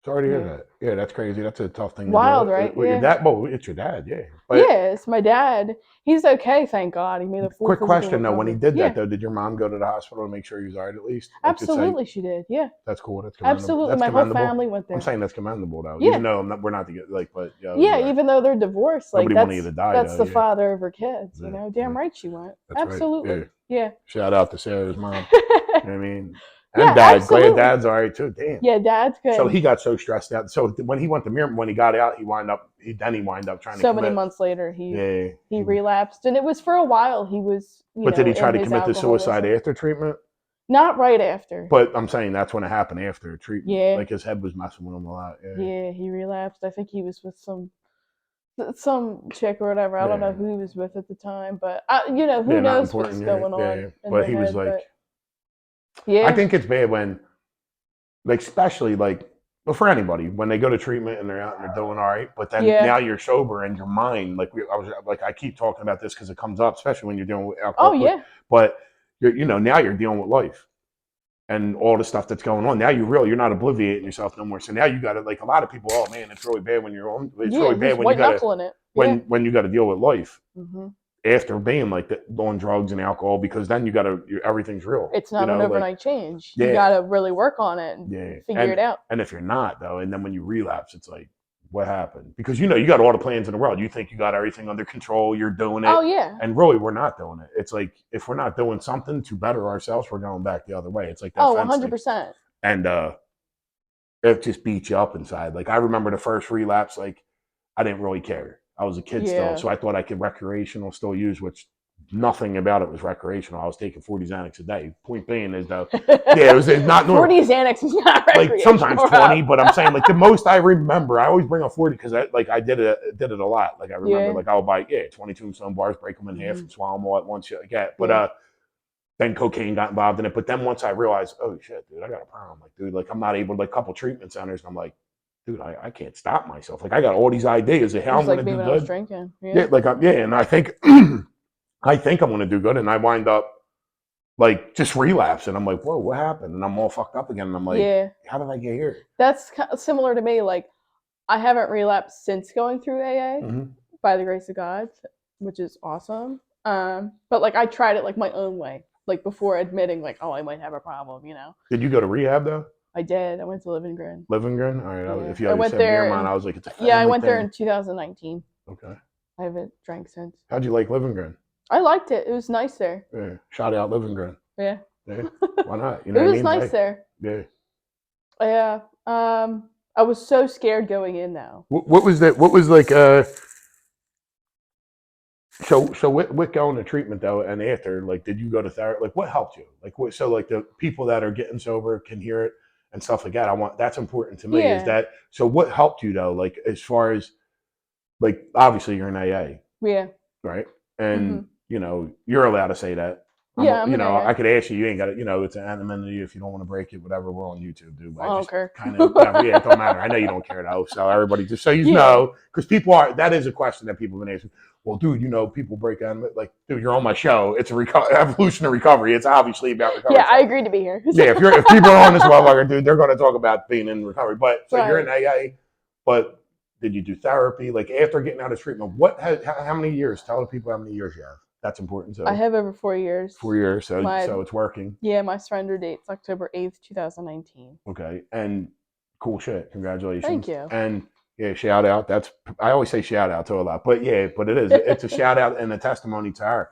Sorry to hear that. Yeah, that's crazy. That's a tough thing. Wild, to do. right? With Yeah. Your dad, well, it's your dad, yeah. But yeah, it's my dad. He's okay, thank God. He made a full quick question recovery. though. When he did that though, did your mom go to the hospital to make sure he was all right at least? Like, absolutely, she did. Yeah. That's cool. That's commendable. Absolutely, that's my commendable. whole family went there. I'm saying that's commendable though. Yeah. Even though we're not to get like, but yeah, even though they're divorced, like nobody wanted you to die. That's though, the father of her kids. Yeah. Damn right she went. That's absolutely. Right. Yeah. Shout out to Sarah's mom. You know what I mean? And dad, absolutely. glad dad's all right too. Damn. Yeah, dad's good. So he got so stressed out. So when he went to Miramont, when he got out, he wind up trying to. So many months later, he relapsed, and it was for a while. He was. But did he try to commit the suicide after treatment? Not right after. But I'm saying that's when it happened after treatment. Yeah. Like his head was messing with him a lot. Yeah, he relapsed. I think he was with some chick or whatever. I don't know who he was with at the time, but who knows what's going on. But he was like. Yeah. I think it's bad when, like, especially like, well, for anybody when they go to treatment and they're out and they're doing all right, but then now you're sober and your mind, I keep talking about this because it comes up, especially when you're dealing with alcohol. Oh yeah. But now you're dealing with life and all the stuff that's going on. Now you're not obliviating yourself no more. So now you got to, like, a lot of people. Oh man, it's really bad when you're on. It's really bad when you got to when you got to deal with life. Mm-hmm. After being like on drugs and alcohol, because then everything's real. It's not an overnight change. You got to really work on it and figure it out. And if you're not though, and then when you relapse, it's like, what happened? Because you got all the plans in the world. You think you got everything under control. You're doing it. Oh yeah. And really, we're not doing it. It's like if we're not doing something to better ourselves, we're going back the other way. It's like that. 100%. And it just beats you up inside. Like I remember the first relapse. Like I didn't really care. I was a kid still, so I thought I could recreational still use, which nothing about it was recreational. I was taking 40 Xanax a day. Point being is though, yeah, it's not normal. 40 Xanax is not Like recreational. sometimes 20, but I'm saying like the most I remember, I always bring up 40 because I did it a lot. Like I remember, Yeah. like I'll buy 20 tombstone bars, break them in half, and swallow them all at once. Shit like that. But Yeah. then cocaine got involved in it. But then once I realized, oh shit, dude, I got a problem. Like, dude, like I'm not able to, like, couple treatment centers, and I'm like, dude, I can't stop myself. Like I got all these ideas of how I'm Just like gonna me do when I was good. drinking. Yeah, like and I think I think I'm gonna do good, and I wind up like just relapsing. I'm like, whoa, what happened? And I'm all fucked up again. And I'm like, Yeah. how did I get here? That's similar to me. Like, I haven't relapsed since going through AA Mm-hmm. by the grace of God, which is awesome. But like I tried it like my own way, like before admitting like, oh, I might have a problem, you know. Did you go to rehab though? I did. I went to Livingren. Livingren? All right. Yeah. If you I had went said near there. mine, I was like, it's a family Yeah, I went there thing. in 2019. Okay. I haven't drank since. How'd you like Livingren? I liked it. It was nice there. Yeah. Shout out Livingren. Yeah. Yeah. Why not? You It know was what I mean? nice there. Yeah. Yeah. I was so scared going in though. What was that? What was like? So with going to treatment though, and after, like, did you go to therapy? Like, what helped you? Like, what? So like the people that are getting sober can hear it and stuff like that. That's important to me. Yeah. Is that so? What helped you though? Like as far as like obviously you're in AA, Yeah. right? And you know you're allowed to say that. Yeah, I'm you an know, AA. I could ask you. You ain't got to. You know, it's an anonymity if you don't want to break it. Whatever. We're on YouTube, dude. I don't care. Kind of. Yeah, it don't matter. I know you don't care though. So everybody, just so you Yeah. know, because people are. That is a question that people have been asking. Well, dude, you know, people break down. Like, dude, you're on my show. It's a evolution of recovery. It's obviously about recovery. Yeah, I agreed to be here. Yeah, if people are on this motherfucker, dude, they're going to talk about being in recovery. But so you're in AA, but did you do therapy? Like after getting out of treatment, how many years? Tell the people how many years you have. That's important. So I have over 4 years. 4 years. So it's working. Yeah, my surrender date's October 8th, 2019. Okay, and cool shit. Congratulations. Thank you. And yeah, shout out. I always say shout out to a lot, but yeah, but it is. It's a shout out and a testimony to her.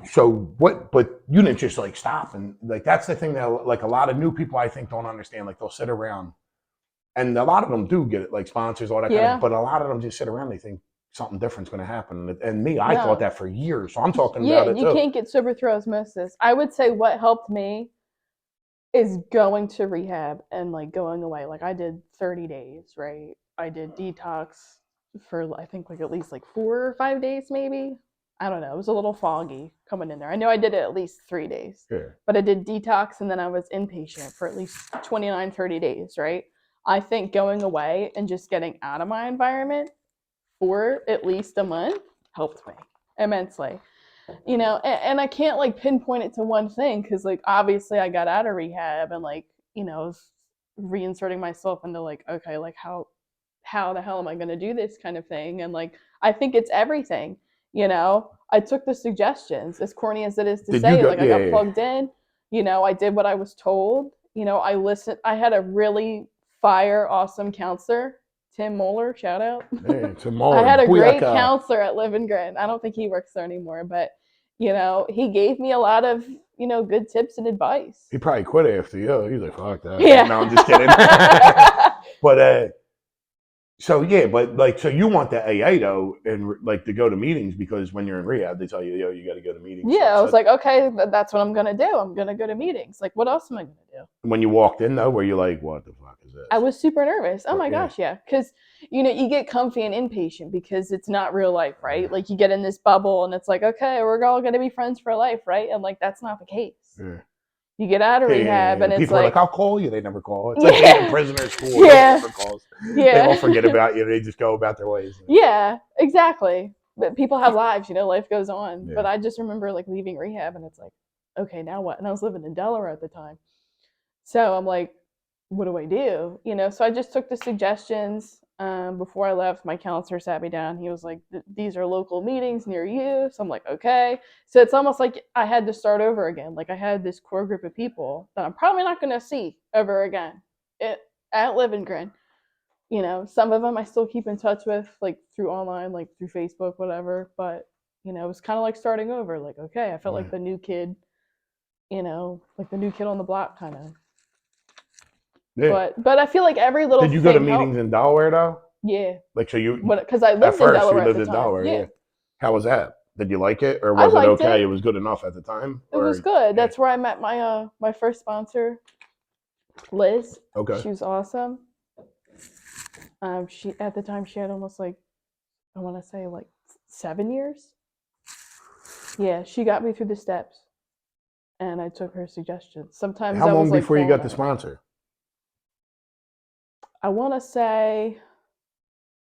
So what? But you didn't just like stop, and like that's the thing that like a lot of new people I think don't understand. Like they'll sit around, and a lot of them do get it, like sponsors, all that kind of. But a lot of them just sit around. They think something different's going to happen. And me, I thought that for years. So I'm talking about it too. Yeah, you can't get sober through osmosis. I would say what helped me is going to rehab and like going away. Like I did 30 days, right? I did detox for I think like at least like 4 or 5 days maybe. I don't know. It was a little foggy coming in there. I know I did it at least 3 days. Yeah. But I did detox and then I was inpatient for at least 29, 30 days, right? I think going away and just getting out of my environment for at least a month helped me immensely. You know, and I can't like pinpoint it to one thing because like obviously I got out of rehab and like, you know, reinserting myself into like, okay, like how the hell am I going to do this kind of thing? And like, I think it's everything, you know. I took the suggestions, as corny as it is to say, like I got plugged in, you know, I did what I was told, you know, I listened. I had a really awesome counselor, Tim Moeller, shout out. Hey, Tim Moeller. I had a great counselor at Livingren. I don't think he works there anymore, but you know, he gave me a lot of, you know, good tips and advice. He probably quit after you. He's like, fuck that. Yeah. No, I'm just kidding. But so yeah, but like, so you want the AA though, and like to go to meetings because when you're in rehab, they tell you, yo, you got to go to meetings. Yeah, I was like, okay, that's what I'm gonna do. I'm gonna go to meetings. Like, what else am I gonna do? When you walked in though, were you like, what the fuck is this? I was super nervous. Oh my gosh, yeah, because you know you get comfy and inpatient because it's not real life, right? Like you get in this bubble and it's like, okay, we're all gonna be friends for life, right? And like that's not the case. Yeah. You get out of rehab and it's people like, are like, I'll call you. They never call. It's like being in prisoner school. Yeah. Never calls. Yeah. They won't forget about you. They just go about their ways. Yeah, exactly. But people have lives, you know, life goes on. Yeah. But I just remember like leaving rehab and it's like, okay, now what? And I was living in Delaware at the time. So I'm like, what do I do? You know, so I just took the suggestions. Before I left, my counselor sat me down. He was like, these are local meetings near you. So I'm like, okay. So it's almost like I had to start over again. Like I had this core group of people that I'm probably not going to see ever again at Livingren. You know, some of them I still keep in touch with, like through online, like through Facebook, whatever. But, you know, it was kind of like starting over. Like, okay, I felt like the new kid, you know, like the new kid on the block kind of. Yeah. But I feel like every little. Did you go to meetings in Delaware though? Yeah. Like so you? Because I lived in Delaware at the time. Yeah. How was that? Did you like it, or I was it liked okay? it. It was good enough at the time. It was good. That's where I met my my first sponsor, Liz. Okay. She was awesome. She at the time she had almost like, I want to say like 7 years. Yeah, she got me through the steps, and I took her suggestions. Sometimes How I long was like before you got the falling out. sponsor? I want to say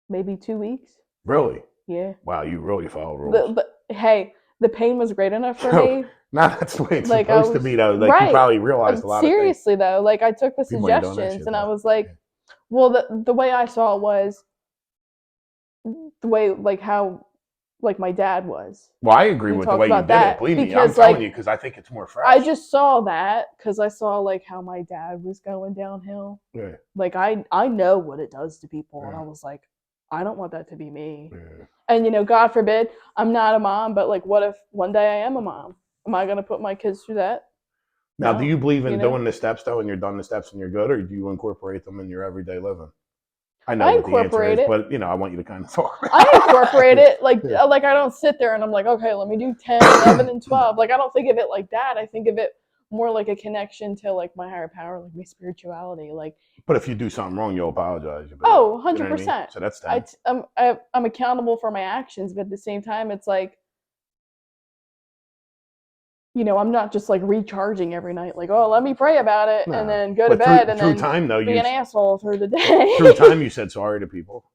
maybe 2 weeks. Really? Yeah. Wow, you really follow rules. Hey, the pain was great enough for No, me. no, that's the way it's Like I supposed to was be, though. Like you right. probably realized a lot of things. Seriously though, like I took the People ain't doing that suggestions shit, and I though. was like, well, the way I saw it was the way like how like my dad was. Well, I agree He with the talked way you about did it. that Believe me, I'm because telling like you because I think it's more fresh. I just saw that because I saw like how my dad was going downhill. Yeah. Like I know what it does to people, and Yeah. I was like, I don't want that to be me. Yeah. And God forbid, I'm not a mom, but like, what if one day I am a mom? Am I gonna put my kids through that? Now, No, do you believe in you know? doing the steps, though, and you're done the steps and you're good, or do you incorporate them in your everyday living? I know I what the answer incorporate is, it. but I want you to kind of talk. I incorporate it like Yeah. like I don't sit there and I'm like, okay, let me do 10, 11, and 12. Like I don't think of it like that. I think of it more like a connection to like my higher power, like my spirituality. Like, But if you do something wrong, you'll apologize. oh, You know what I mean? 100%. So that's 10. I'm accountable for my actions, but at the same time, it's like, I'm not just like recharging every night, like, oh, let me pray about it No. and then go to But bed and through then time, though, be an asshole through the day. through time, you said sorry to people.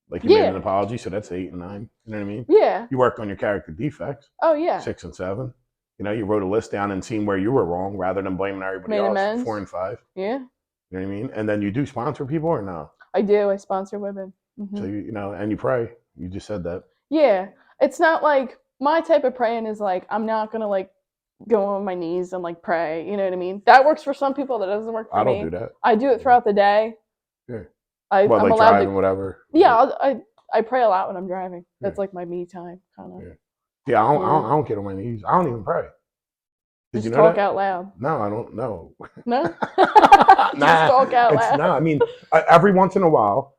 Like you made an Yeah. apology, so that's 8 and 9. You know what I mean? Yeah. You worked on your character defects. Oh, yeah. 6 and 7. You wrote a list down and seen where you were wrong rather than blaming everybody Made else. amends. 4 and 5. Yeah. You know what I mean? And then you do sponsor people or no? I do. I sponsor women. Mm-hmm. So and you pray. You just said that. Yeah. It's not like my type of praying is like I'm not gonna like go on my knees and like pray. You know what I mean? That works for some people. That doesn't work for me. I don't do that. I do it throughout the day. Yeah. I'm like allowed driving, to. whatever. Yeah. I pray a lot when I'm driving. That's Yeah. like my me time, kind of. Yeah. I don't get on my knees. I don't even pray. Did Just you know talk that? out loud. No, I don't know. No? Nah, Just talk out loud. No, I mean, every once in a while,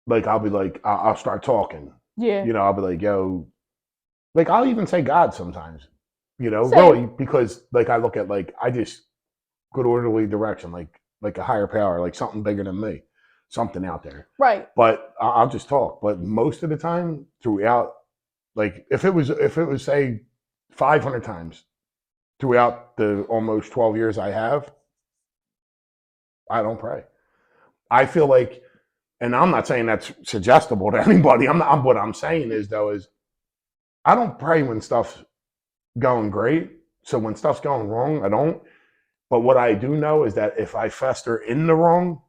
like I'll be like, I'll start talking. Yeah. I'll be like, yo, like I'll even say God sometimes. Same. Really, because like I look at like I just good orderly direction, like a higher power, like something bigger than me, something out there. Right. But I'll just talk. But most of the time, throughout, like if it was say 500 times throughout the almost 12 years I have, I don't pray. I feel like, and I'm not saying that's suggestible to anybody. What I'm saying is though is I don't pray when stuff's going great. So when stuff's going wrong, I don't. But what I do know is that if I fester in the wrong,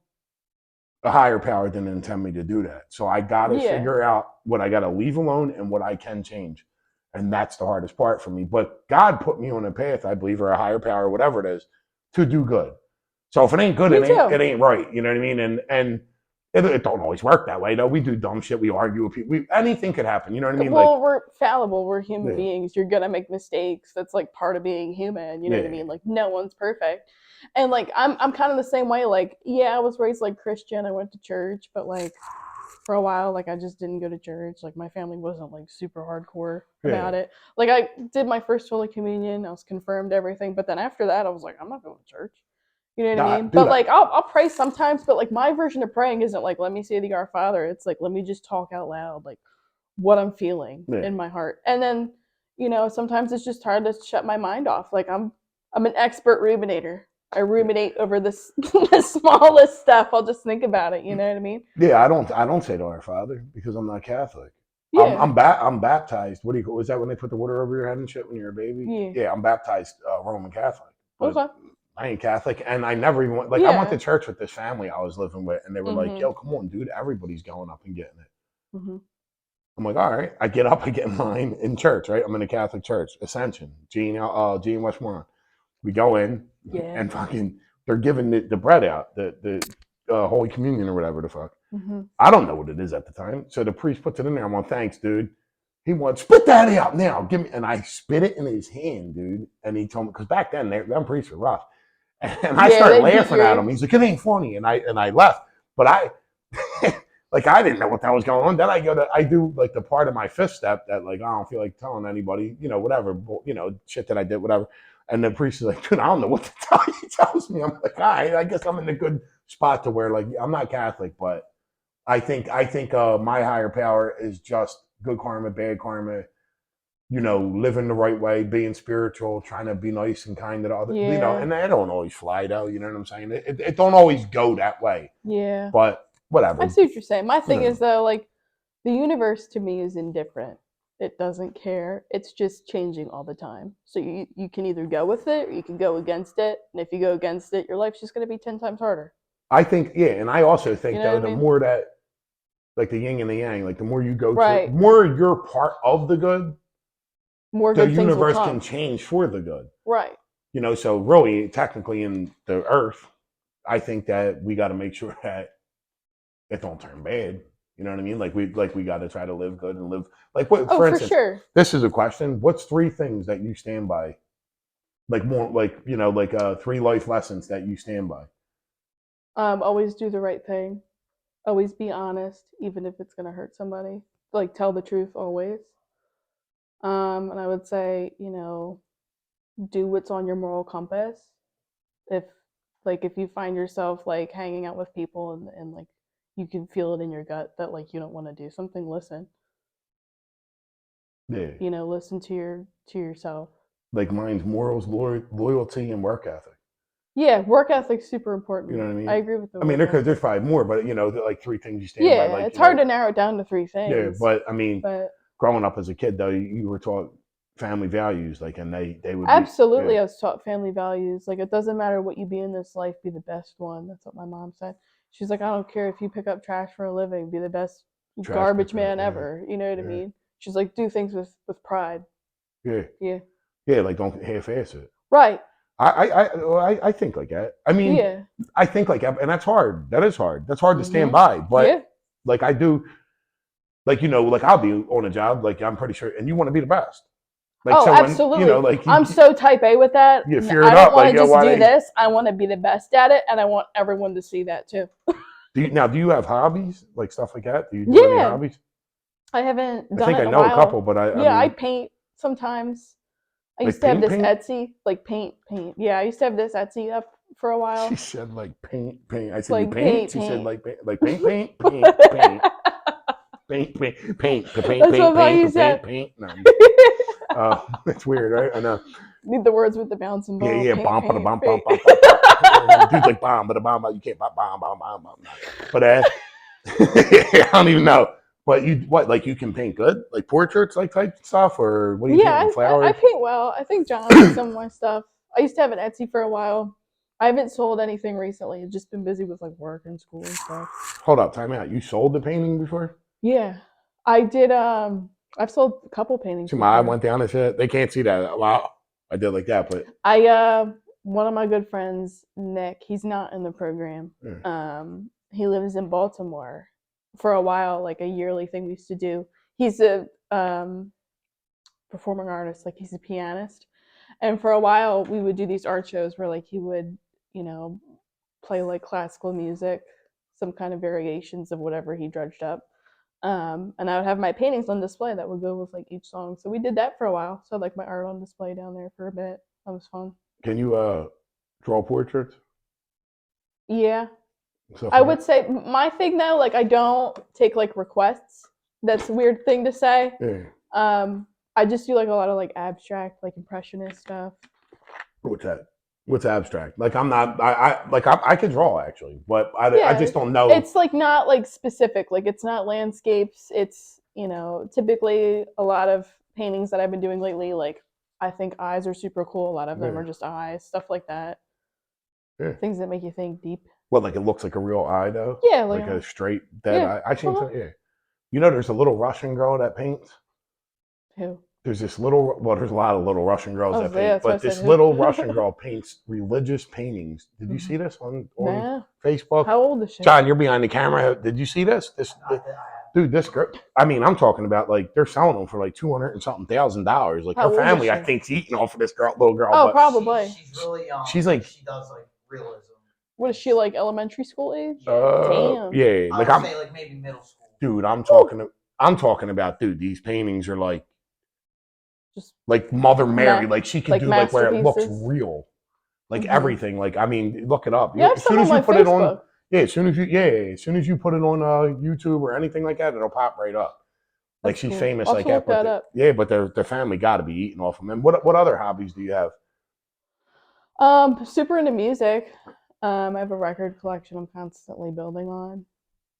a higher power didn't intend me to do that. So I got to figure out what I got to leave alone and what I can change. And that's the hardest part for me. But God put me on a path, I believe, or a higher power, whatever it is, to do good. So if it ain't good, it ain't right. You know what I mean? And it don't always work that way, though. We do dumb shit. We argue with people. Anything could happen. You know what I mean? Well, we're fallible. We're human Yeah. beings. You're going to make mistakes. That's like part of being human. You know what I Yeah. mean? Like no one's perfect. And like I'm kind of the same way. Like, yeah, I was raised like Christian. I went to church, but like for a while, like I just didn't go to church. Like my family wasn't like super hardcore about it. Like I did my first Holy Communion. I was confirmed everything. But then after that, I was like, I'm not going to church. You know what I mean? But like I'll pray sometimes, but like my version of praying isn't like let me say the Our Father. It's like let me just talk out loud, like what I'm feeling in my heart. And then, sometimes it's just hard to shut my mind off. Like I'm an expert ruminator. I ruminate over the smallest stuff. I'll just think about it. You know what I mean? Yeah, I don't say the Our Father because I'm not Catholic. Yeah. I'm baptized. What do you call? Was that when they put the water over your head and shit when you're a baby? Yeah. I'm baptized Roman Catholic. Okay. I ain't Catholic, and I never even went. Like I went to church with this family I was living with, and they were like, "Yo, come on, dude! Everybody's going up and getting it." Mm-hmm. I'm like, "All right." I get up, I get mine in church. Right, I'm in a Catholic church, Ascension, Gene Westmoreland. We go in, and fucking, they're giving the bread out, the Holy Communion or whatever the fuck. Mm-hmm. I don't know what it is at the time, so the priest puts it in there. I'm like, "Thanks, dude." He wants, spit that out now. Give me, and I spit it in his hand, dude. And he told me because back then them priests were rough. And I started laughing at him. He's like, "It ain't funny," and I left. But like I didn't know what that was going on. Then I do like the part of my fifth step that like I don't feel like telling anybody, whatever, shit that I did, whatever. And the priest is like, dude, I don't know what to tell you. He tells me, I'm like, all right, I guess I'm in a good spot to where like I'm not Catholic, but I think my higher power is just good karma, bad karma, living the right way, being spiritual, trying to be nice and kind to others, Yeah. and I don't always fly though, you know what I'm saying? It don't always go that way, Yeah. but whatever. I see what you're saying. My thing Yeah. is though, like the universe to me is indifferent. It doesn't care. It's just changing all the time. So you can either go with it or you can go against it. And if you go against it, your life's just gonna be 10 times harder. I think, yeah, and I also think You know though, what I the mean? more that, like the yin and the yang, like the more you go to, Right. more you're part of the good, More the good things will universe come. can change for the good. Right. So really, technically, in the earth, I think that we got to make sure that it don't turn bad. You know what I mean? Like we got to try to live good and live like what? Oh, For for instance, sure. this is a question. What's 3 things that you stand by? Like more, like 3 life lessons that you stand by. Always do the right thing. Always be honest, even if it's gonna hurt somebody. Like tell the truth always. And I would say, do what's on your moral compass. If if you find yourself like hanging out with people and like you can feel it in your gut that like you don't want to do something, listen. Yeah. Listen to yourself. Like mine's morals, loyalty, and work ethic. Yeah, work ethic's super important. You know what I mean? I agree with the I mean, work ethic. there's probably more, but like 3 things you stand by. Yeah, Like it's hard to narrow it down to 3 Yeah, things. but I mean, But growing up as a kid though, you were taught family values, like, and they would absolutely, be. I was taught family values. Like, it doesn't matter what you be in this life, be the best one. That's what my mom said. She's like, I don't care if you pick up trash for a living, be the best Trash garbage picker, man yeah. ever. You know what I Yeah. mean? She's like, do things with pride. Yeah, Yeah. yeah, like don't half-ass it. Right. I think like that. I mean, Yeah. I think like that, and that's hard. That is hard. That's hard to stand Mhm. by. But Yeah. like I do, like like I'll be on a job, like I'm pretty sure, and you want to be the best. Like Oh, so when absolutely. like I'm so type A with that. you fear I it don't up, want like to just why do they, this. I want to be the best at it, and I want everyone to see that too. do you have hobbies like stuff like that? Do you do any Yeah. hobbies? I haven't I done think it I in a know a while. couple, but I Yeah, I mean, paint sometimes. I like used to have this paint. Etsy, like paint. Yeah, I used to have this Etsy up for a while. She said like paint. I said you Like paint. paint, She said paint. like paint. That's what Molly said. Paint. No, it's weird, right? I know. Need the words with the bouncing ball. Yeah, Paint, bomb, paint, bomb, paint. bomb, bomb, bomb. Dude's like bomb, but a bomb, you can't bomb. But I don't even know. But like you can paint good, like portraits, like type stuff, or what do you Yeah, paint? Flowers. I paint well. I think John likes some of my stuff. I used to have an Etsy for a while. I haven't sold anything recently. I've just been busy with like work and school and stuff. Hold up, time out. You sold the painting before? Yeah, I did. I've sold a couple paintings. See, my eye Before. went down and shit. They can't see that. Wow, I did like that, but One of my good friends, Nick, he's not in the program. He lives in Baltimore. For a while, like a yearly thing we used to do. He's a performing artist, like he's a pianist. And for a while we would do these art shows where like he would, play like classical music, some kind of variations of whatever he dredged up. And I would have my paintings on display that would go with like each song. So we did that for a while. So like my art on display down there for a bit. That was fun. can you draw portraits? Yeah. Stuff I like would that? say my thing though, like I don't take like requests. That's a weird thing to say. Yeah. I just do like a lot of like abstract, like impressionist stuff. What's that? What's abstract? Like I'm not. I can draw actually, but I just don't know. It's like not like specific. Like it's not landscapes. It's typically a lot of paintings that I've been doing lately. Like I think eyes are super cool. A lot of them are just eyes, stuff like that. Yeah. Things that make you think deep. What, like it looks like a real eye though? Yeah, like a straight dead eye. I seen some. Yeah. There's a little Russian girl that paints. Who? There's this little. Well, there's a lot of little Russian girls that paint, yeah, but this little Russian girl paints religious paintings. Did you see this on Facebook? How old is she? John, you're behind the camera. Did you see this? Dude, this girl. I mean, I'm talking about like they're selling them for like $200 and something thousand. Like How her old is family, she? I think, is eating off of this little girl. Oh, but probably. She's really young. She's like she does like realism. What is she like? Elementary school age? Yeah. Damn. Yeah, I like would say like maybe middle school. dude, I'm talking about, dude. These paintings are Just like Mother Mary. Ma- Like she could like do like where it looks masterpieces? real, like Mhm. everything. Like I mean, look it up. Yeah, I have As some soon on as you my put it on, Facebook. yeah, as soon as you put it on YouTube or anything like that, it'll pop right up. Like That's she's cool. famous I'll have like to that. look But that up. yeah, but their family got to be eating off them. And what other hobbies do you have? Super into music. I have a record collection I'm constantly building on.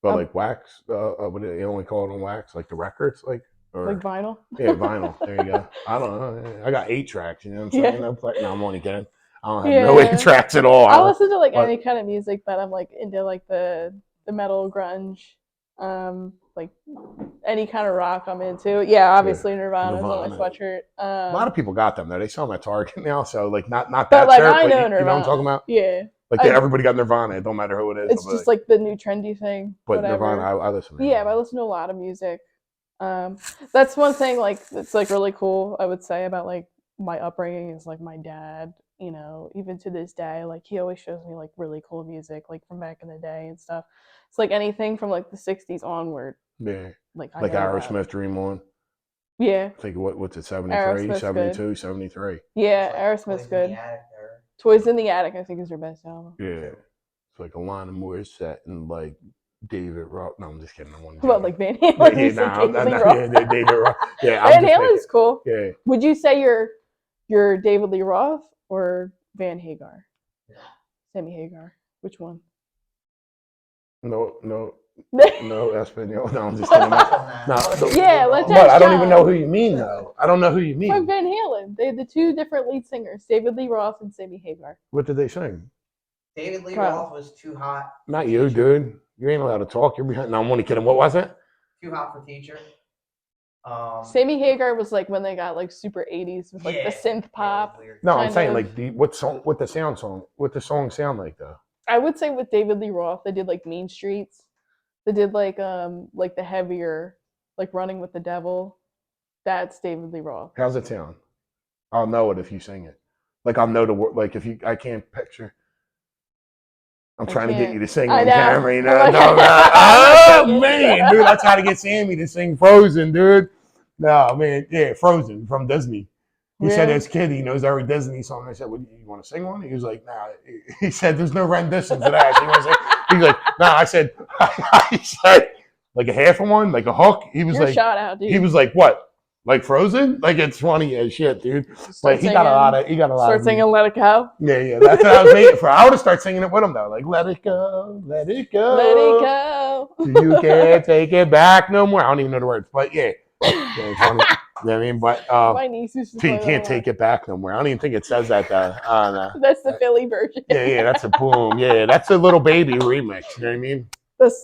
But Um, like wax, what do they only call it on wax? Like the records, like or like vinyl. yeah, vinyl. There you go. I don't know. I got 8 tracks. You know what I'm Yeah. saying? No, I'm only kidding. I don't have no 8 Yeah. tracks at all. I listen to like but- any kind of music, but I'm like into like the metal grunge, like any kind of rock I'm into. Yeah, obviously Nirvana's on my Nirvana. sweatshirt. A lot of people got them though. They sell them at Target now, so like not but that like shirt, I but know you know Nirvana. what I'm talking about? Yeah, Like I- everybody got Nirvana. It don't matter who it is. it's just like the new trendy thing. But whatever. Nirvana, I listen to. Yeah, but I listen to a lot of music. That's one thing like that's like really cool. I would say about like my upbringing is like my dad. You know, even to this day, like he always shows me like really cool music, like from back in the day and stuff. It's like anything from like the '60s onward. Yeah, Like I like know Aerosmith, about. Dream On. Yeah, I think what's it, 73, Aerosmith's 72, 73. yeah, It's like Aerosmith's Toys in the good. Attic there. Toys in the Attic, I think, is their best album. Yeah, it's like Alana Morissette and like David Roth. No, I'm just kidding. I'm only What, joking. like Van Halen? Yeah, You said nah, David Lee nah, Roth. yeah, David Roth. Yeah, I'm Van just Halen's cool. Yeah, Would you say you're David Lee Roth or Van Hagar? Sammy Hagar. Which one? no, Espanol. No, I'm just kidding. No, Yeah, let's but ask I don't even John. know who you mean though. I don't know who you It's like mean. Van Halen. They had the two different lead singers, David Lee Roth and Sammy Hagar. What did they sing? David Lee Wow. Roth was Too Hot. Not for you, Teacher. dude. You ain't allowed to talk. You're behind. No, I'm only kidding. What was it? Too Hot for Teacher. Sammy Hagar was like when they got like super 80s with like the synth pop. Yeah, it was weird. No, I'm kind saying of. like what the song sound like though. I would say with David Lee Roth, they did like Mean Streets. They did like the heavier, like Running with the Devil. That's David Lee Roth. How's it sound? I'll know it if you sing it. Like I'll know the word. Like if you, I can't picture. I'm I trying to get can't. you to sing I on know. camera. You know? I'm like- No, I'm oh joking. man, dude, I try to get Sammy to sing Frozen, dude. No, man, yeah, Frozen from Disney. He said Really? as a kid he knows every Disney song. I said, "Well, you want to sing one?" He was like, "Nah." He said, "There's no renditions of that." He's like, "Nah." I said, "I said like a half of one, like a hook." He was You're like, shot out, dude. he was like, "What? Like Frozen?" Like it's funny as shit, dude. Start But he got a lot of. Start singing "Let It Go." Yeah. That's what I was waiting for. I would have started singing it with him though. Like, let it go, let it go. Let it go. You can't take it back no more. I don't even know the words, but yeah. It's funny. You know what I mean? But My niece used to so you play can't that a take lot. it back no more. I don't even think it says that though. I don't know. That's the Philly version. Yeah, that's a boom. Yeah, that's a Little Baby remix. You know what I mean?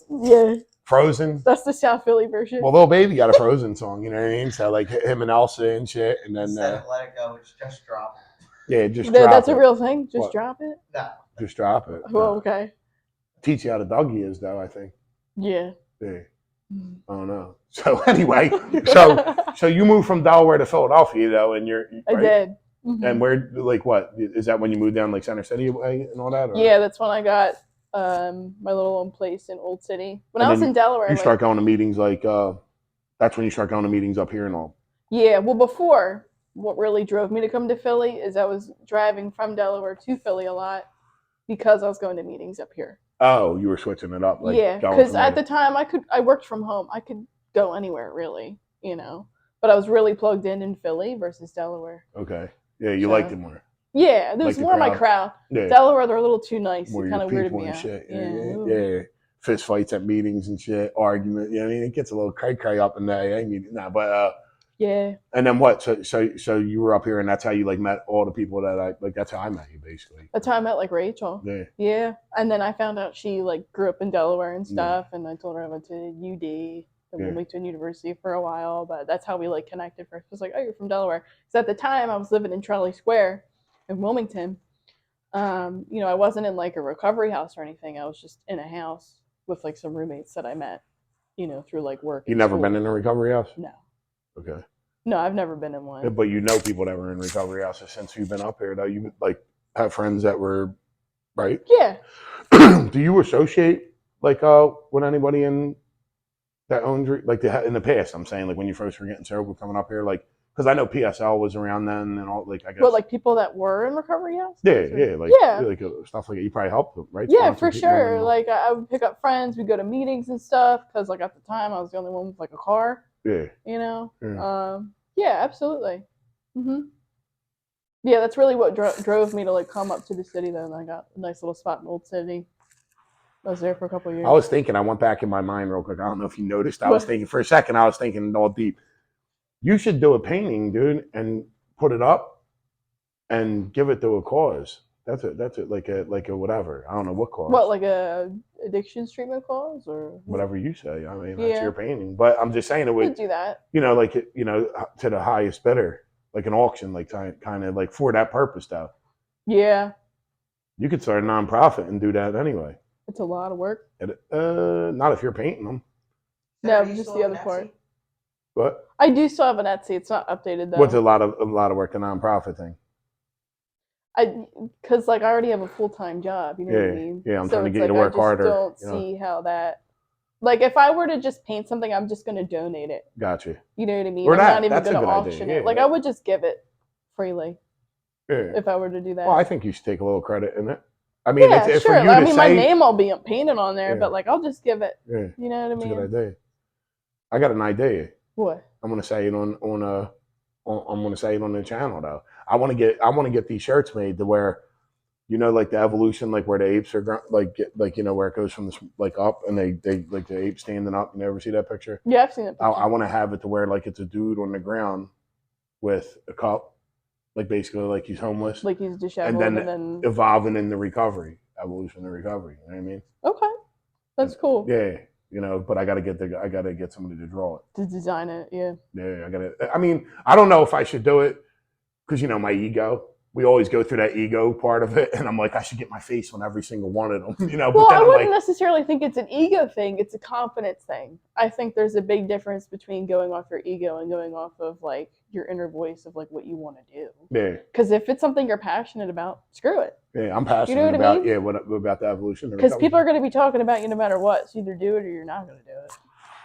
Yeah. Frozen. That's the South Philly version. Well, Little Baby got a Frozen song. You know what I mean? So like him and Elsa and shit, and then Instead of Let It Go, it's Just Drop It. yeah, just drop That's it. a real thing. Just What? drop it. No. Just drop it. Well, okay. Teach you how to Dougie is though. I think. Yeah. Yeah. I don't know. So anyway, so you moved from Delaware to Philadelphia though, and you're I right? did. Mhm. And where, like, what is that when you moved down like Center City way and all that? Or? Yeah, that's when I got my little own place in Old City. When And I was then in Delaware, You like, start going to meetings like that's when you start going to meetings up here and all. yeah. Well, before, what really drove me to come to Philly is I was driving from Delaware to Philly a lot because I was going to meetings up here. Oh, you were switching it up, like Yeah, going because from at there. the time I worked from home. I could go anywhere really, but I was really plugged in Philly versus Delaware. Okay, yeah, you So- liked it more. Yeah, there was Like the more my crowd. crowd. Yeah, Delaware, they're a little too nice. more It your kind of weirded people me and out. shit. Yeah. Yeah. Fist fights at meetings and shit, argument. You know what I mean? It gets a little cray up in there. I mean, nah, but Yeah. and then what? So you were up here, and that's how you like met all the people that I like. That's how I met you, basically. That's how I met like Rachel. Yeah. Yeah. And then I found out she like grew up in Delaware and stuff, and I told her I went to UD and Yeah. Wilmington University for a while, but that's how we like connected first. I was like, oh, you're from Delaware. Because at the time I was living in Trolley Square in Wilmington. I wasn't in like a recovery house or anything. I was just in a house with like some roommates that I met, through like work. You and never school. been in a recovery house? No. Okay. No, I've never been in one. But you know people that were in recovery houses since you've been up here. Though you like have friends that were right? Yeah. Do you associate like with anybody in that owns like in the past? I'm saying like when you first were getting sober, coming up here, like because I know PSL was around then and all. Like I guess. But like people that were in recovery house. Yeah, Or, yeah, yeah. like stuff like that. You probably helped them, right? Yeah, Sponsor for people sure. and, Like I would pick up friends. We'd go to meetings and stuff because like at the time I was the only one with like a car. yeah. You know. Yeah. Yeah, absolutely. Mhm. Yeah, that's really what drove me to like come up to the city. Then I got a nice little spot in Old City. I was there for a couple of years. I was thinking, I went back in my mind real quick. I don't know if you noticed. I was What? thinking for a second, I was thinking all deep. You should do a painting, dude, and put it up and give it to a cause. That's it. That's it. Like a whatever. I don't know what cause. What, like a addiction treatment cause or Whatever you say. I mean, that's Yeah. your painting. But I'm just saying it Could would, do that. you know, like to the highest bidder, like an auction, like kind of like for that purpose, though. Yeah, You could start a nonprofit and do that anyway. it's a lot of work. Not if you're painting them. No, Sarah, but you just still the have other an part. Etsy? But I do still have an Etsy. It's not updated though. what's a lot of work, a nonprofit thing? Because like I already have a full-time job. You know what I mean? Yeah, I'm So trying to it's get you to like, work I just harder. don't see how that. Like if I were to just paint something, I'm just gonna donate it. Gotcha. You know what I mean? Or I'm that. not even That's a gonna good idea. auction Yeah, it. Like I would just give it freely Yeah. if I were to do that. Well, I think you should take a little credit in it. I mean, yeah, it's sure. for you I to mean, say. my name will be painted on there, Yeah. but like I'll just give it. Yeah, You know what I that's a mean? good idea. I got an idea. What? I'm gonna say it on I'm gonna say it on the channel though. I want to get these shirts made to where, you know, like the evolution, like where the apes are like you know where it goes from this like up and they like the ape standing up. You never see that picture? Yeah, I've seen it. I want to have it to where like it's a dude on the ground with a cup, like basically like he's homeless, Like he's disheveled, and and then then evolving in the recovery, evolution in the recovery. You know what I mean? okay, that's cool. Yeah, you know, but I gotta get somebody to draw it. To design it, yeah. Yeah, I mean, I don't know if I should do it because you know my ego. We always go through that ego part of it, and I'm like, I should get my face on every single one of them, you know. Well, but then I I'm wouldn't like, necessarily think it's an ego thing. It's a confidence thing. I think there's a big difference between going off your ego and going off of like your inner voice of like what you want to do. yeah, Because if it's something you're passionate about, screw it. yeah, I'm passionate what I about mean? what about the evolution. Because people are going to be talking about you no matter what. So either do it or you're not going to do it.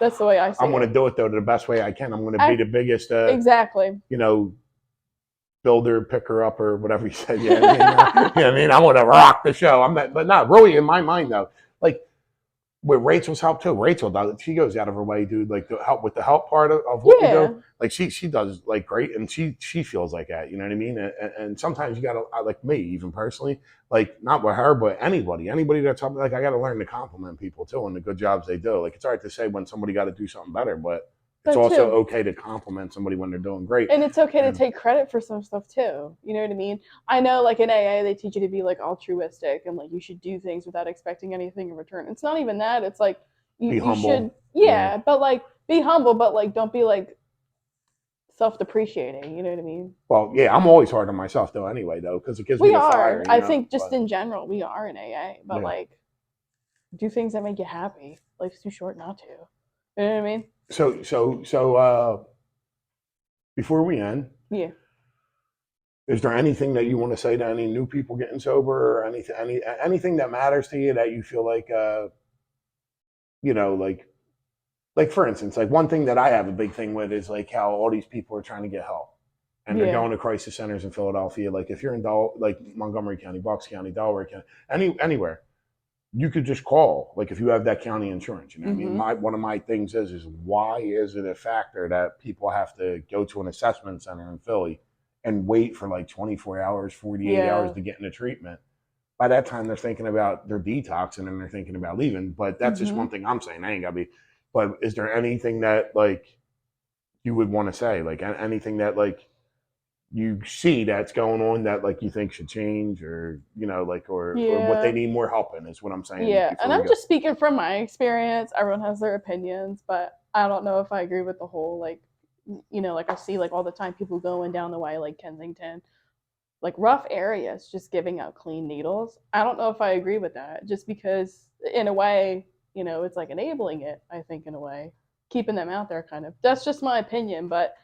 That's the way I see it. I'm going to do it though the best way I can. I'm going to be the biggest, exactly. you know, builder, picker up, or whatever you said. Yeah, I mean, yeah, I mean, I want to rock the show. I'm not, but not really in my mind though. Like with Rachel's help too. Rachel does. She goes out of her way, dude. Like to help with the help part of what we do. Like she does like great, and she feels like that. You know what I mean? And sometimes you gotta like me, even personally, like not with her, but anybody that's helping. Like I gotta learn to compliment people too on the good jobs they do. Like it's all right to say when somebody got to do something better, but it's also okay to compliment somebody when they're doing great. And it's okay to take credit for some stuff too. You know what I mean? I know like in AA they teach you to be like altruistic and like you should do things without expecting anything in return. It's not even that. It's like you should but like be humble, but like don't be like self-depreciating. You know what I mean? Well, yeah, I'm always hard on myself though anyway though, because it gives me the fire. I think just in general we are in AA, but like do things that make you happy. Life's too short not to. You know what I mean? So before we end, is there anything that you want to say to any new people getting sober, or anything that matters to you that you feel like, you know, like for instance, like one thing that I have a big thing with is like how all these people are trying to get help, and they're going to crisis centers in Philadelphia. Like if you're in like Montgomery County, Bucks County, Delaware County, anywhere. You could just call, like if you have that county insurance, you know what I mean? One of my things is why is it a factor that people have to go to an assessment center in Philly and wait for like 24 hours, 48 hours to get into treatment? By that time, they're thinking about their detox and then they're thinking about leaving. But that's just one thing I'm saying. I ain't got to be. But is there anything that like you would want to say? Like anything that like you see that's going on that like you think should change, or you know, like or what they need more help in is what I'm saying. Yeah, and I'm just speaking from my experience. Everyone has their opinions, but I don't know if I agree with the whole like, you know, like I see like all the time people going down the way like Kensington, like rough areas, just giving out clean needles. I don't know if I agree with that, just because in a way, you know, it's like enabling it. I think in a way, keeping them out there, kind of. That's just my opinion, but.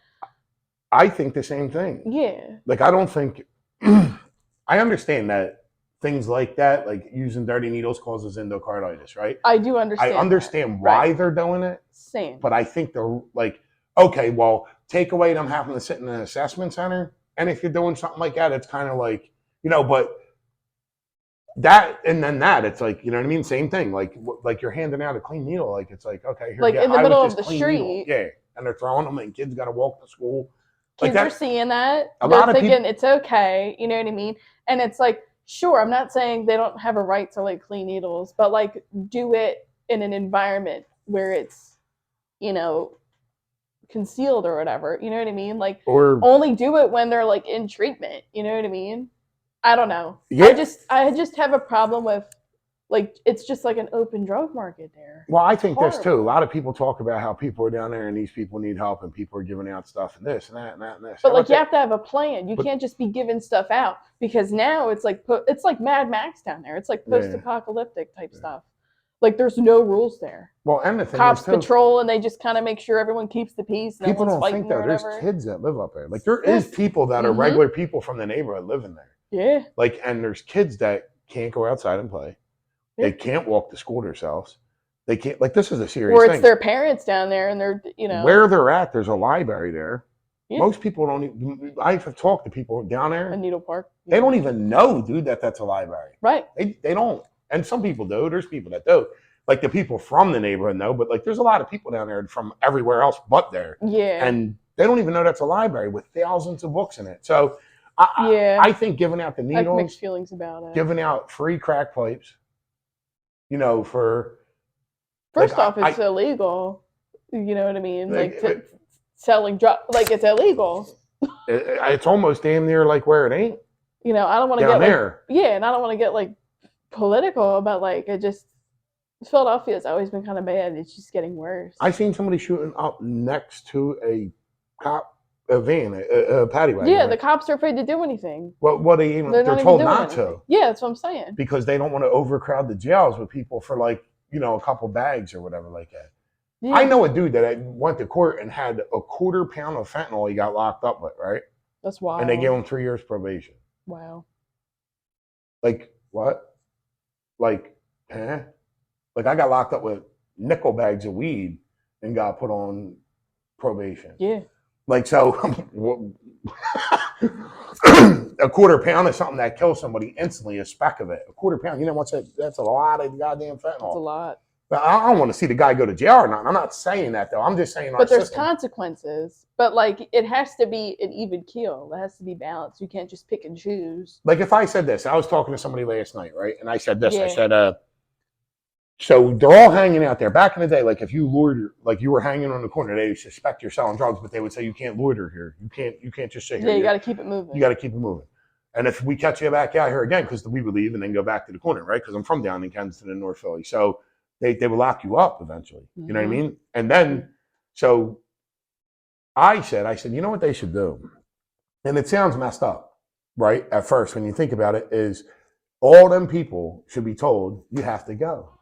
I think the same thing. Yeah. Like, I don't think, I understand that things like that, like using dirty needles causes endocarditis, right? I do understand. I understand that. why Right. they're doing it, Same. but I think they're like, okay, well, take away them having to sit in an assessment center, and if you're doing something like that, it's kind of like, but that and then that, it's like, you know what I mean? Same thing, like you're handing out a clean needle, like it's like, okay, here, Like get in the high middle with of this the clean needle. street. Yeah, and they're throwing them, and kids got to walk to school. Kids Like are seeing that. A They're lot of thinking people, it's okay. You know what I mean? And it's like, sure, I'm not saying they don't have a right to like clean needles, but like do it in an environment where it's, concealed or whatever. You know what I mean? Like or only do it when they're like in treatment. You know what I mean? I don't know. Yeah. I just have a problem with like it's just like an open drug market there. Well, I think this Horrible. too. A lot of people talk about how people are down there and these people need help and people are giving out stuff and this and that and that and this. But like you have to have a plan. You But- can't just be giving stuff out because now it's like Mad Max down there. It's like post-apocalyptic type stuff. Like there's no rules there. Well, and the thing Cops is too, patrol and they just kind of make sure everyone keeps the peace. No people one's don't fighting think that or there's whatever. kids that live up there. Like there is people that are Mhm. regular people from the neighborhood living there. Yeah. Like, and there's kids that can't go outside and play. Yeah. They can't walk to school themselves. They can't. Like this is a serious Or it's thing. their parents down there and they're Where they're at, there's a library there. Yeah. Most people don't even. I've talked to people down there. a Needle Park. They don't even know, dude, that's a library. Right. They don't. And some people do. There's people that do. Like the people from the neighborhood know, but like there's a lot of people down there from everywhere else but there. Yeah. And they don't even know that's a library with thousands of books in it. So I think giving out the I have mixed needles, feelings about it. giving out free crack pipes, for First like, off, it's illegal. You know what I mean? Like, Selling drugs, like it's illegal. it's almost damn near like where it ain't. I don't want to Down get there. and I don't want to get like political, but like it just Philadelphia's always been kind of bad. It's just getting worse. I seen somebody shooting up next to a van, a paddy wagon. Yeah, right? the cops are afraid to do anything. Well, they're not even told doing not anything. to Yeah, that's what I'm saying. because they don't want to overcrowd the jails with people for like a couple bags or whatever like that. Yeah. I know a dude that went to court and had a quarter pound of fentanyl he got locked up with, right? That's wild. And they gave him 3 years probation. Wow. Like what? Like, huh? Like I got locked up with nickel bags of weed and got put on probation. Yeah. Like so, a quarter pound is something that kills somebody instantly. A speck of it, a quarter pound. You know what's that? That's a lot of goddamn fentanyl. That's a lot. But I don't want to see the guy go to jail or not. I'm not saying that though. I'm just saying. But there's system. consequences. But like it has to be an even keel. It has to be balanced. You can't just pick and choose. Like if I said this, I was talking to somebody last night, right? And I said this. Yeah. I said, so they're all hanging out there. Back in the day, like if you loiter, like you were hanging on the corner, they suspect you're selling drugs, but they would say you can't loiter here. You can't just sit here. Yeah, you got to keep it moving. You got to keep it moving. And if we catch you back out here again, because we would leave and then go back to the corner, right? Because I'm from down in Kensington and North Philly, so they would lock you up eventually. You know what I mean? And then, so I said, you know what they should do? And it sounds messed up, right? At first, when you think about it, is all them people should be told you have to go.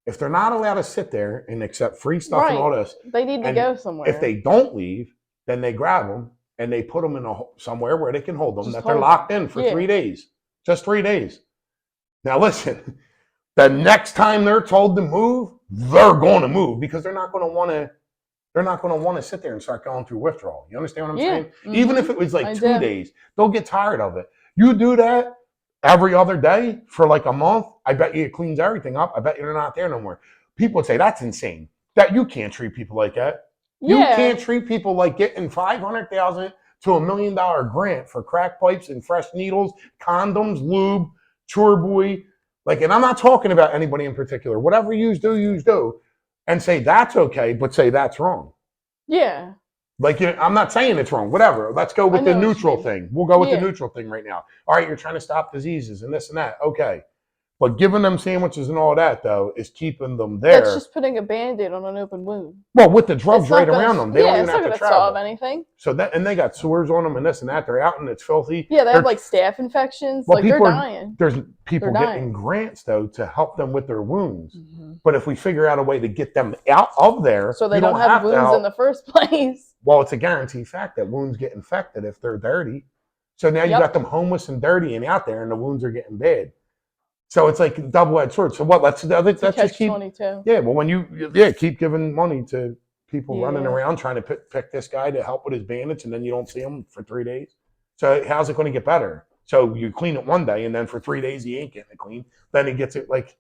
If they're not allowed to sit there and accept free stuff and all this, they need to go somewhere. If they don't leave, then they grab them and they put them in somewhere where they can hold them, Just that they're hold locked them. in for 3 days. Just 3 days. Now listen, the next time they're told to move, they're going to move because they're not going to want to sit there and start going through withdrawal. You understand what I'm saying? Mm-hmm. Even if it was like I 2 do. days, they'll get tired of it. You do that every other day for like a month, I bet you it cleans everything up. I bet you're not there no more. People would say that's insane. That you can't treat people like that. Yeah. You can't treat people like getting $500,000 to $1 million grant for crack pipes and fresh needles, condoms, lube, chore boy. Like, and I'm not talking about anybody in particular. Whatever you do, and say that's okay, but say that's wrong. Yeah. Like, I'm not saying it's wrong. Whatever. Let's go with the neutral thing. We'll go with the neutral thing right now. All right, you're trying to stop diseases and this and that. Okay. But giving them sandwiches and all that, though, is keeping them there. That's just putting a Band-Aid on an open wound. Well, with the drugs right around them. They don't even have to it's not going to travel. solve anything. So and they got sores on them and this and that. They're out and it's filthy. Yeah, they have like staph infections. Well, like they're dying. There's people They're getting grants, though, to help them with their wounds. Mm-hmm. But if we figure out a way to get them out of there. So they don't have wounds in the first place. Well, it's a guaranteed fact that wounds get infected if they're dirty. So now you got them homeless and dirty and out there and the wounds are getting bad. So it's like a double-edged sword. So what? Let's just catch keep 22. Yeah, well, when keep giving money to people running Yeah. around trying to pick this guy to help with his bandits, and then you don't see him for 3 days. So how's it going to get better? So you clean it one day, and then for 3 days he ain't getting it clean. Then he gets it like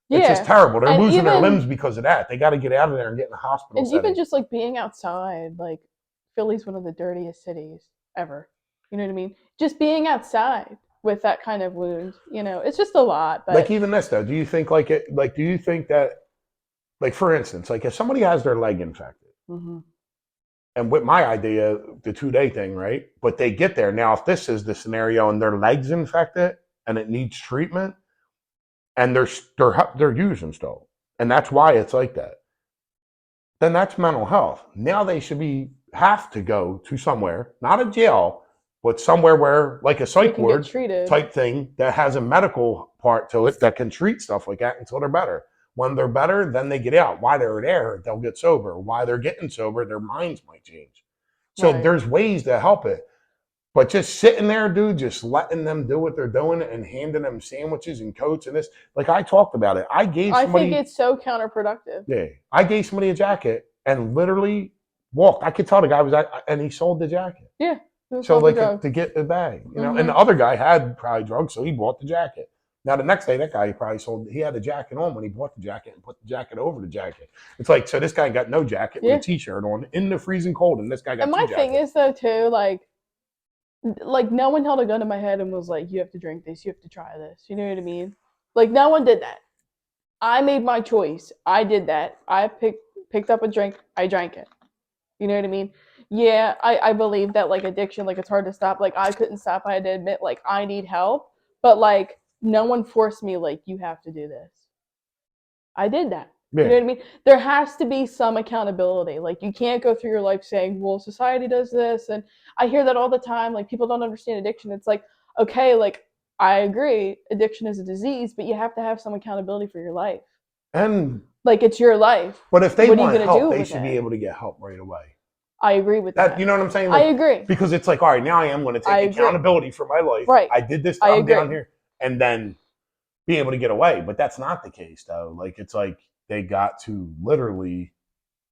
it's just Yeah. terrible. They're And losing their even- limbs because of that. They got to get out of there and get in the hospital. And setting. even just like being outside, like Philly's one of the dirtiest cities ever. You know what I mean? Just being outside with that kind of wound, it's just a lot. But like even this though, do you think do you think that like for instance, like if somebody has their leg infected, Mhm. and with my idea, the 2-day thing, right? But they get there now. If this is the scenario and their leg's infected and it needs treatment, and they're using still, and that's why it's like that. Then that's mental health. Now they should have to go to somewhere, not a jail, but somewhere where like a They psych can ward get treated. type thing that has a medical part to it that can treat stuff like that until they're better. When they're better, then they get out. While they're there, they'll get sober. While they're getting sober, their minds might change. So Right. there's ways to help it. But just sitting there, dude, just letting them do what they're doing and handing them sandwiches and coats and this, like I talked about it. I think it's so counterproductive. I gave somebody a jacket and literally walked. I could tell the guy was and he sold the jacket. Yeah. It was So all the like drugs. to get the bag, and Mhm. the other guy had probably drugs, so he bought the jacket. Now the next day, that guy he had a jacket on when he bought the jacket and put the jacket over the jacket. It's like, so this guy got no jacket with Yeah. a t-shirt on in the freezing cold, and this guy got And my two thing jackets. is though too, like no one held a gun to my head and was like, you have to drink this, you have to try this. You know what I mean? Like no one did that. I made my choice. I did that. I picked up a drink. I drank it. You know what I mean? Yeah, I believe that like addiction, like it's hard to stop. Like I couldn't stop. I had to admit like I need help. But like no one forced me like you have to do this. I did that. Yeah. You know what I mean? There has to be some accountability. Like you can't go through your life saying, "Well, society does this," and I hear that all the time. Like people don't understand addiction. It's like, okay, like I agree, addiction is a disease, but you have to have some accountability for your life. And Like it's your life. but if they What are you want gonna help, do they with should it? be able to get help right away. I agree with that. You know what I'm saying? I Like, agree. because it's like, all right, now I am going to I take agree. accountability for my life. Right. I did this. I I'm down agree. here, and then be able to get away. But that's not the case, though. Like it's like they got to literally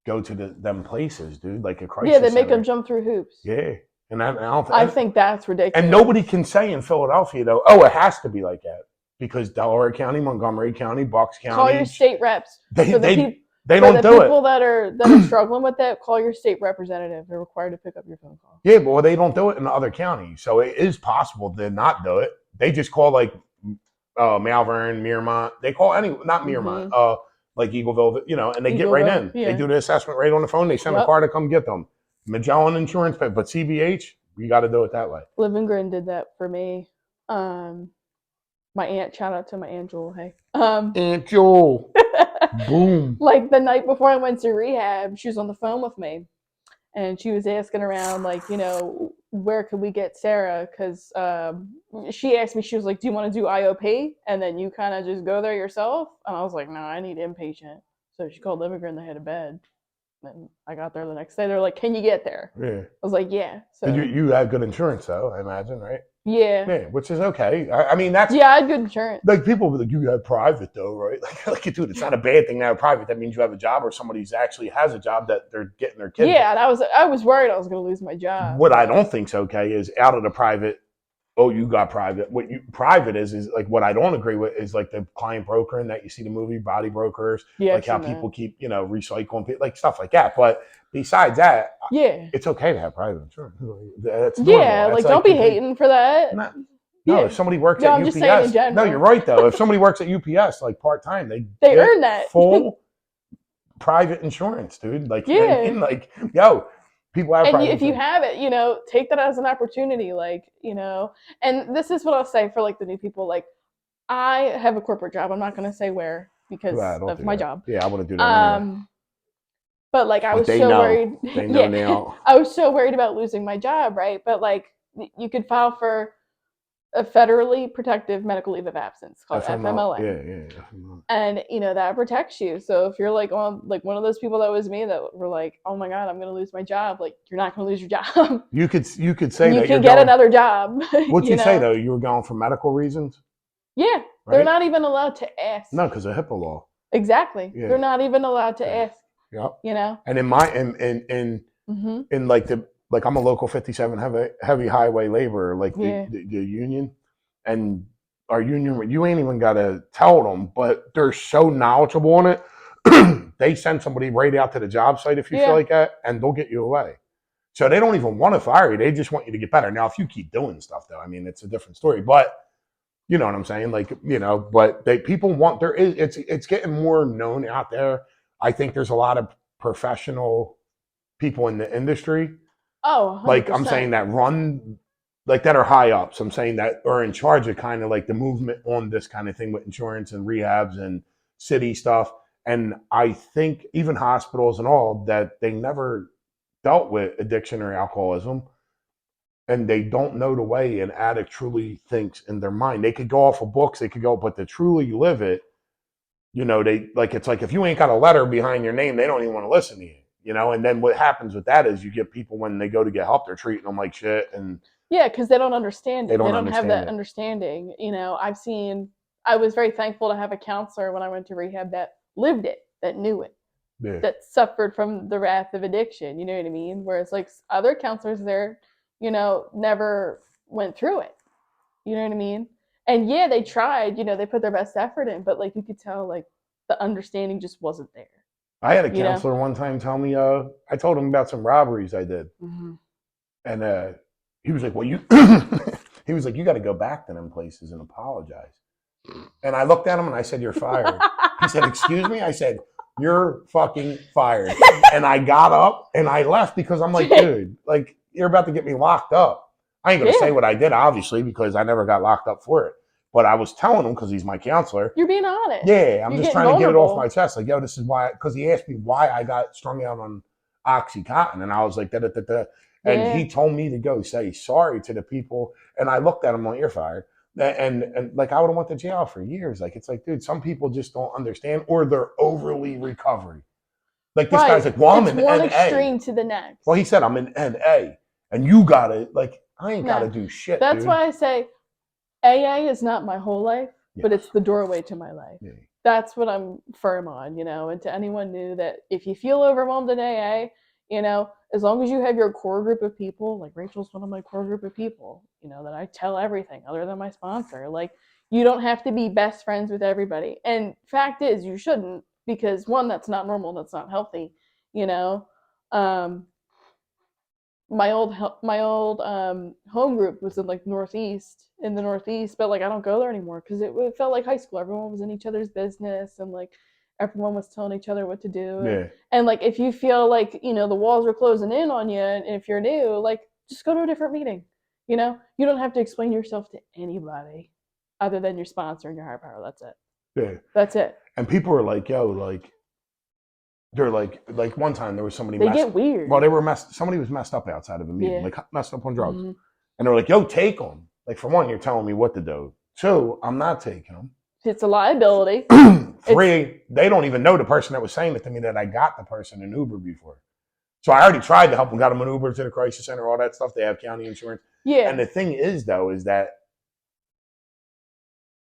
go to them places, dude. Like a crisis. Yeah, they make center. them jump through hoops. Yeah, and I think that's ridiculous. And nobody can say in Philadelphia though, oh, it has to be like that because Delaware County, Montgomery County, Bucks County. Call your state reps. They don't the do people it. that are struggling with that, call your state representative. They're required to pick up your phone call. Yeah, but they don't do it in the other counties, so it is possible to not do it. They just call like Malvern, Miramont. They call not Miramont, like Eagleville, and they get right in. Yeah. They do the assessment right on the phone. They send a car to come get them. Magellan Insurance, but CBH, you got to do it that way. Living Grin did that for me. My aunt, shout out to my Aunt Jewel. Hey, Aunt Jewel. Boom. Like the night before I went to rehab, she was on the phone with me, and she was asking around, like, where could we get Sarah? Because she asked me, she was like, do you want to do IOP? And then you kind of just go there yourself? And I was like, no, I need inpatient. So she called Living Grin, they had a bed. And I got there the next day. They're like, can you get there? Yeah. I was like, yeah. So you had good insurance, though, I imagine, right? Yeah. Yeah, which is okay. I mean, that's... Yeah, I had good insurance. Like, people like, you have private, though, right? Like, dude, it's not a bad thing to have private. That means you have a job or somebody actually has a job that they're getting their kid. Yeah, and I was worried I was going to lose my job. What I don't think's okay is out of the private, you got private. What private is like what I don't agree with is like the client brokering that you see the movie Body Brokers, like how people keep, recycling, like stuff like that. But besides that, yeah, it's okay to have private insurance. That's normal. Like don't be hating for that. No, if somebody works at UPS, no, you're right though. If somebody works at UPS like part time, they earn that full private insurance, dude. Like, people have. And if you have it, take that as an opportunity, And this is what I'll say for like the new people. Like, I have a corporate job. I'm not going to say where because of my job. Yeah, I want to do that. Anyway. But like, I was so worried. They know now. I was so worried about losing my job, right? But like, you could file for a federally protective medical leave of absence called FMLA. Yeah. And that protects you. So if you're like on like one of those people that was me that were like, oh my God, I'm gonna lose my job, like you're not gonna lose your job. You could say you can get another job. What'd you say though? You were going for medical reasons? Yeah. right? They're not even allowed to ask. No, because of HIPAA law. Exactly. Yeah. They're not even allowed to Yeah. ask. Yep. You know. And in like I'm a local 57 heavy highway laborer, like Yeah. the union, and our union, you ain't even got to tell them, but they're so knowledgeable on it. They send somebody right out to the job site if you feel Yeah. like that, and they'll get you away. So they don't even want to fire you. They just want you to get better. Now, if you keep doing stuff, though, I mean, it's a different story. But you know what I'm saying? Like, but people want it's getting more known out there. I think there's a lot of professional people in the industry. Oh, 100%. Like I'm saying that run like that are high ups. I'm saying that are in charge of kind of like the movement on this kind of thing with insurance and rehabs and city stuff. And I think even hospitals and all that they never dealt with addiction or alcoholism, and they don't know the way an addict truly thinks in their mind. They could go off of books, but to truly live it, they like it's like if you ain't got a letter behind your name, they don't even want to listen to you. And then what happens with that is you get people when they go to get help, they're treating them like shit, and yeah, because they don't understand it. They don't have understand that it. understanding. I was very thankful to have a counselor when I went to rehab that lived it, that knew it, yeah, that suffered from the wrath of addiction. You know what I mean? Whereas like other counselors there, never went through it. You know what I mean? And yeah, they tried, they put their best effort in, but like you could tell like the understanding just wasn't there. I had a counselor one time tell me, I told him about some robberies I did, and he was like, "Well, he was like, you got to go back to them places and apologize." And I looked at him and I said, "You're fired." He said, "Excuse me?" I said, "You're fucking fired." And I got up and I left because I'm like, dude, like you're about to get me locked up. I ain't gonna say what I did, obviously, because I never got locked up for it. But I was telling him because he's my counselor. You're being honest. Yeah, I'm You're just trying to get it off my chest. Like, yo, this is why. Because he asked me why I got strung out on OxyContin, and I was like, da da da da. And he told me to go say sorry to the people. And I looked at him like, you're fired. And like I would have went to jail for years. Like it's like, dude, some people just don't understand, or they're overly recovery. Like this guy's like, well, I'm in NA. One extreme to the next. Well, he said I'm in NA, and you gotta like, I ain't gotta do shit. That's why I say AA is not my whole life, but it's the doorway to my life. Yeah. That's what I'm firm on, And to anyone new that if you feel overwhelmed in AA, as long as you have your core group of people, like Rachel's one of my core group of people, that I tell everything other than my sponsor. Like you don't have to be best friends with everybody. And fact is you shouldn't, because one, that's not normal, that's not healthy, my old home group was in like in the northeast, but like I don't go there anymore because it felt like high school. Everyone was in each other's business and like everyone was telling each other what to do. Yeah. And like if you feel like the walls are closing in on you, and if you're new, like just go to a different meeting. You don't have to explain yourself to anybody other than your sponsor and your higher power. That's it. Yeah, that's it. And people are like, yo, like they're like one time there was somebody get weird. Well, somebody was messed up outside of a meeting, like messed up on drugs. And they're like, yo, take them. Like for one, you're telling me what to do. Two, I'm not taking them. It's a liability. 3, they don't even know the person that was saying it to me that I got the person in Uber before. So I already tried to help them, got them an Uber to the crisis center, all that stuff. They have county insurance. Yeah. And the thing is, though, is that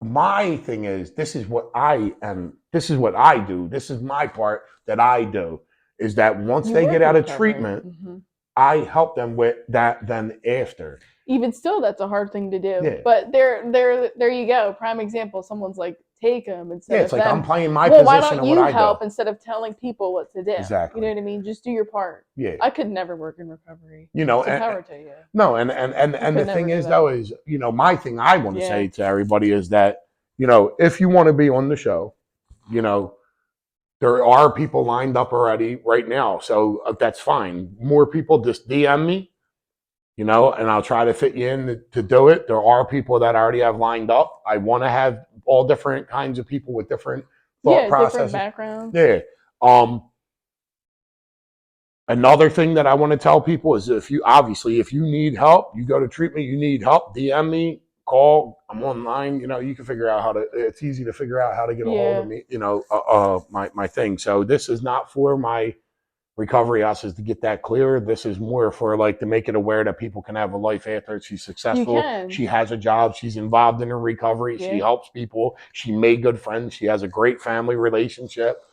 my thing is, this is what I am. This is what I do. This is my part that I do, is that once they get out of treatment, I help them with that then after. Even still, that's a hard thing to do. Yeah. But there you go. Prime example. Someone's like, take them instead of it's like them. I'm playing my position. Why don't you what help I do. instead of telling people what to do? Exactly. You know what I mean? Just do your part. Yeah. I could never work in recovery. Power to you. No, and the thing is though is, my thing I want to say to everybody is that, if you want to be on the show, there are people lined up already right now. So that's fine. More people just DM me, and I'll try to fit you in to do it. There are people that I already have lined up. I want to have all different kinds of people with different thought processes. Different backgrounds. Yeah. Another thing that I want to tell people is if you need help, you go to treatment, you need help, DM me, call, I'm online, you can figure out it's easy to figure out how to get a hold of me, my thing. So this is not for my Recovery House is to get that clear. This is more for like to make it aware that people can have a life after she's You successful. can. She has a job. She's involved in her recovery. She Yeah. helps people. She made good friends. She has a great family relationship.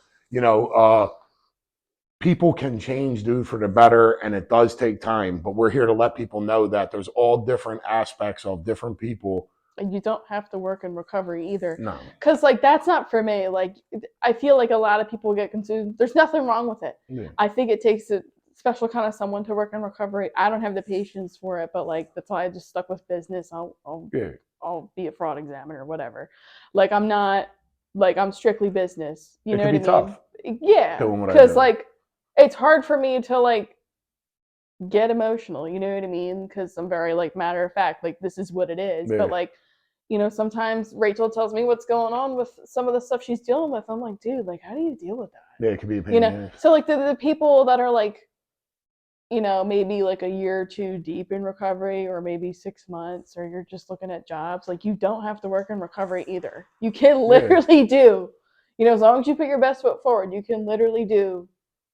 People can change, dude, for the better, and it does take time. But we're here to let people know that there's all different aspects of different people. And you don't have to work in recovery either. No. Because, like, that's not for me. Like, I feel like a lot of people get consumed. There's nothing wrong with it. Yeah. I think it takes a special kind of someone to work in recovery. I don't have the patience for it, but, like, that's why I just stuck with business. I'll be a fraud examiner, whatever. Like, I'm strictly business. You know what I mean? Tough. Yeah. Because, like, it's hard for me to, like, get emotional, you know what I mean? Because I'm very, like, matter of fact, like, this is what it is. Yeah. But, like, sometimes Rachel tells me what's going on with some of the stuff she's dealing with. I'm like, dude, like, how do you deal with that? Yeah, it could be a pain. Yeah. So, like, the people that are, like, maybe like a year or two deep in recovery, or maybe 6 months, or you're just looking at jobs, like, you don't have to work in recovery either. You can literally do, as long as you put your best foot forward, you can literally do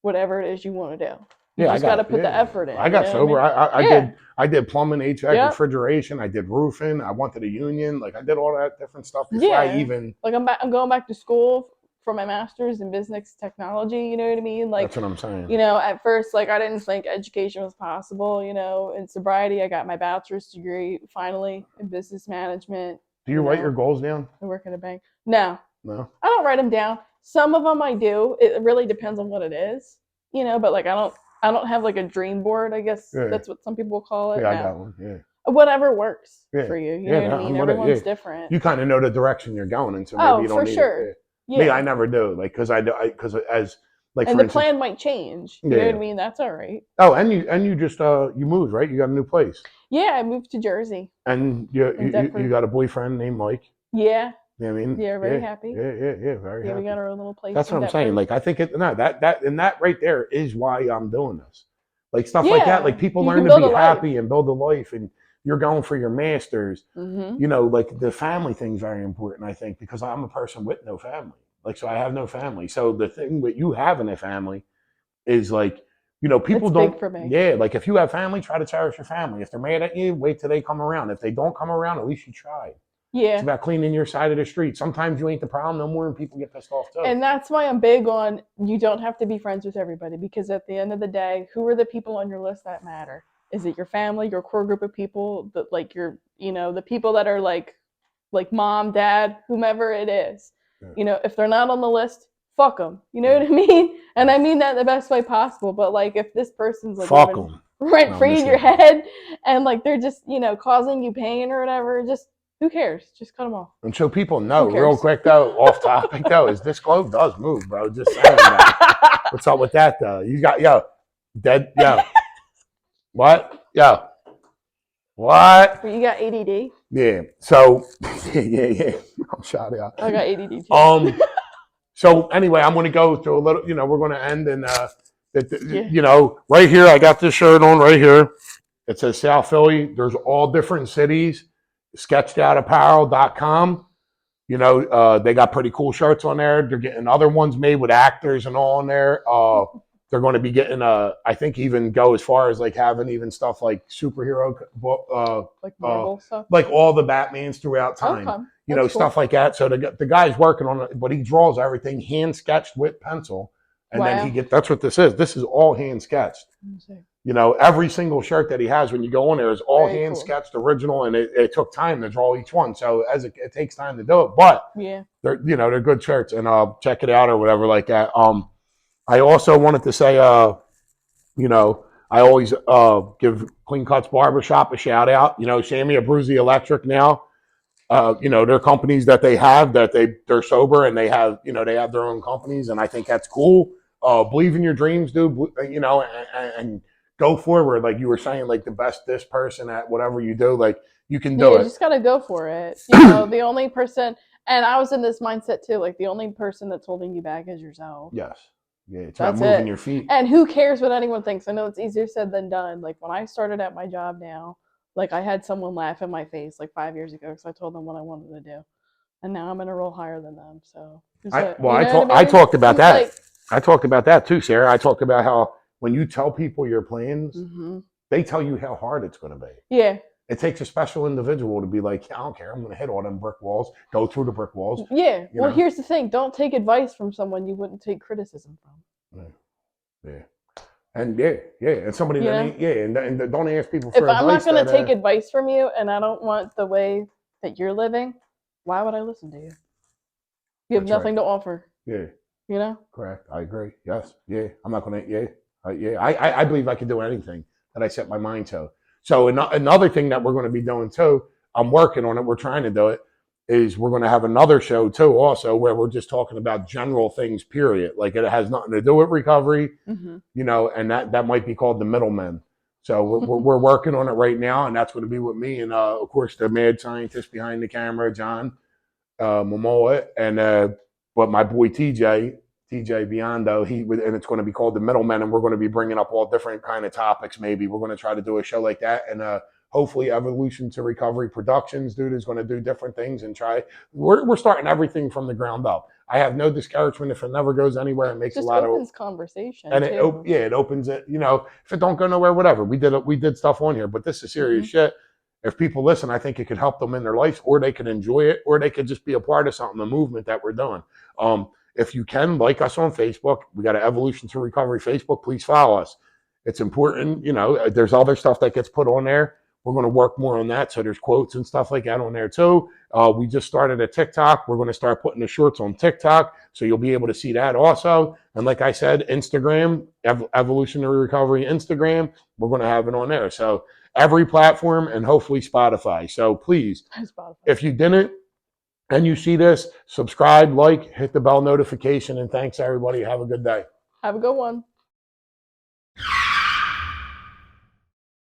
whatever it is you want to do. You just got to put the effort in. I got sober. I mean? I did plumbing, HVAC, refrigeration. I did roofing. I went to the union. Like, I did all that different stuff before I even. Like, I'm going back to school for my master's in business technology. You know what I mean? Like, that's what I'm saying. At first, like, I didn't think education was possible. In sobriety, I got my bachelor's degree finally in business management. Do you write your goals down? I work in a bank. No, I don't write them down. Some of them I do. It really depends on what it is. But, like, I don't have, like, a dream board, I guess that's what some people call it. Yeah, I got one. Yeah. Whatever works for you. You know what I mean? Everyone's different. You kind of know the direction you're going in, so maybe you don't need it. Yeah. Me, I never do. Like, because as like, and the plan might change. You know what I mean? That's all right. Oh, and you just you moved, right? You got a new place. Yeah, I moved to Jersey. And you got a boyfriend named Mike. Yeah. You know what I mean? Yeah, very happy. Yeah, very happy. Yeah, we got our own little place. That's what I'm saying. Like, I think that right there is why I'm doing this. Like, stuff like that. Like, people learn to be happy and build a life, and you're going for your masters. Mm-hmm. Like, the family thing's very important, I think, because I'm a person with no family. Like, so I have no family. So the thing that you have in a family is, like, people don't. Big for me. Yeah, like, if you have family, try to cherish your family. If they're mad at you, wait till they come around. If they don't come around, at least you tried. Yeah. It's about cleaning your side of the street. Sometimes you ain't the problem no more, and people get pissed off too. And that's why I'm big on, you don't have to be friends with everybody, because at the end of the day, who are the people on your list that matter? Is it your family, your core group of people, that, like, the people that are like mom, dad, whomever it is. Yeah. If they're not on the list, fuck them. You know what I mean? And I mean that in the best way possible. But, like, if this person's, like, fuck them, rent-free in your head, and, like, they're just causing you pain or whatever, just, who cares? Just cut them off. And so people know, real quick though, off topic though, is this globe does move, bro. Just saying that. What's up with that though? You got what? What? You got ADD? Yeah. So yeah. I'm shot out. I got ADD too. So anyway, I'm gonna go through a little. We're gonna end in right here. I got this shirt on right here. It says South Philly. There's all different cities. SketchedOutApparel.com. They got pretty cool shirts on there. They're getting other ones made with actors and all on there. They're going to be getting I think even go as far as, like, having even stuff like superhero, like Marvel stuff, like all the Batmans throughout time. Okay. Stuff cool. Like that. So the guy's working on it, but he draws everything hand sketched with pencil, and then that's what this is. This is all hand sketched. Every single shirt that he has, when you go on there, is all hand sketched, original, and it took time to draw each one. So it takes time to do it, but they're good shirts, and check it out or whatever like that. I also wanted to say, I always give Clean Cuts Barbershop a shout out. Sammy Abruzzi Electric now. They're companies that they have that they're sober, and they have their own companies, and I think that's cool. Believe in your dreams, dude. And go forward, like you were saying, like the best this person at whatever you do, like you can do it. You just gotta go for it. The only person, and I was in this mindset too, like the only person that's holding you back is yourself. Yes. Yeah, it's about moving your feet. And who cares what anyone thinks? I know it's easier said than done. Like, when I started at my job now, like, I had someone laugh in my face like 5 years ago because I told them what I wanted to do, and now I'm in a role higher than them. So I talked about that. I talked about that too, Sarah. I talked about how when you tell people your plans, Mm-hmm. they tell you how hard it's going to be. Yeah. It takes a special individual to be like, I don't care. I'm going to hit all them brick walls, go through the brick walls. Yeah. You Well, know? here's the thing: don't take advice from someone you wouldn't take criticism from. Yeah. And and somebody You that know? ain't, and don't ask people If for I'm not advice. going to That, take advice from you, and I don't want the way that you're living, why would I listen to you? You have That's nothing right. to offer. Yeah, You know? correct. I agree. Yes. Yeah. I'm not going to. Yeah. I believe I can do anything that I set my mind to. So another thing that we're going to be doing too, I'm working on it. We're trying to do it. Is we're going to have another show too, also where we're just talking about general things. Period. Like it has nothing to do with recovery. Mm-hmm. You know, and that might be called the middlemen. So we're working on it right now, and that's going to be with me and of course the mad scientist behind the camera, John Momoa, and but my boy TJ Biondo, and it's going to be called the Middlemen, and we're going to be bringing up all different kind of topics. Maybe we're going to try to do a show like that, and hopefully Evolution to Recovery Productions, dude, is going to do different things and try. We're starting everything from the ground up. I have no discouragement if it never goes anywhere. It makes Just a lot opens of conversation and too. it opens it. You know, if it don't go nowhere, whatever. We did stuff on here, but this is serious shit. If people listen, I think it could help them in their life, or they could enjoy it, or they could just be a part of something, the movement that we're doing. If you can, like us on Facebook, we got an Evolution to Recovery Facebook. Please follow us. It's important. You know, there's other stuff that gets put on there. We're going to work more on that. So there's quotes and stuff like that on there too. We just started a TikTok. We're going to start putting the shorts on TikTok. So you'll be able to see that also. And like I said, Instagram, Evolutionary Recovery Instagram, we're going to have it on there. So every platform and hopefully Spotify. So please, Spotify. if you didn't and you see this, subscribe, like, hit the bell notification. And thanks everybody. Have a good day. Have a good one.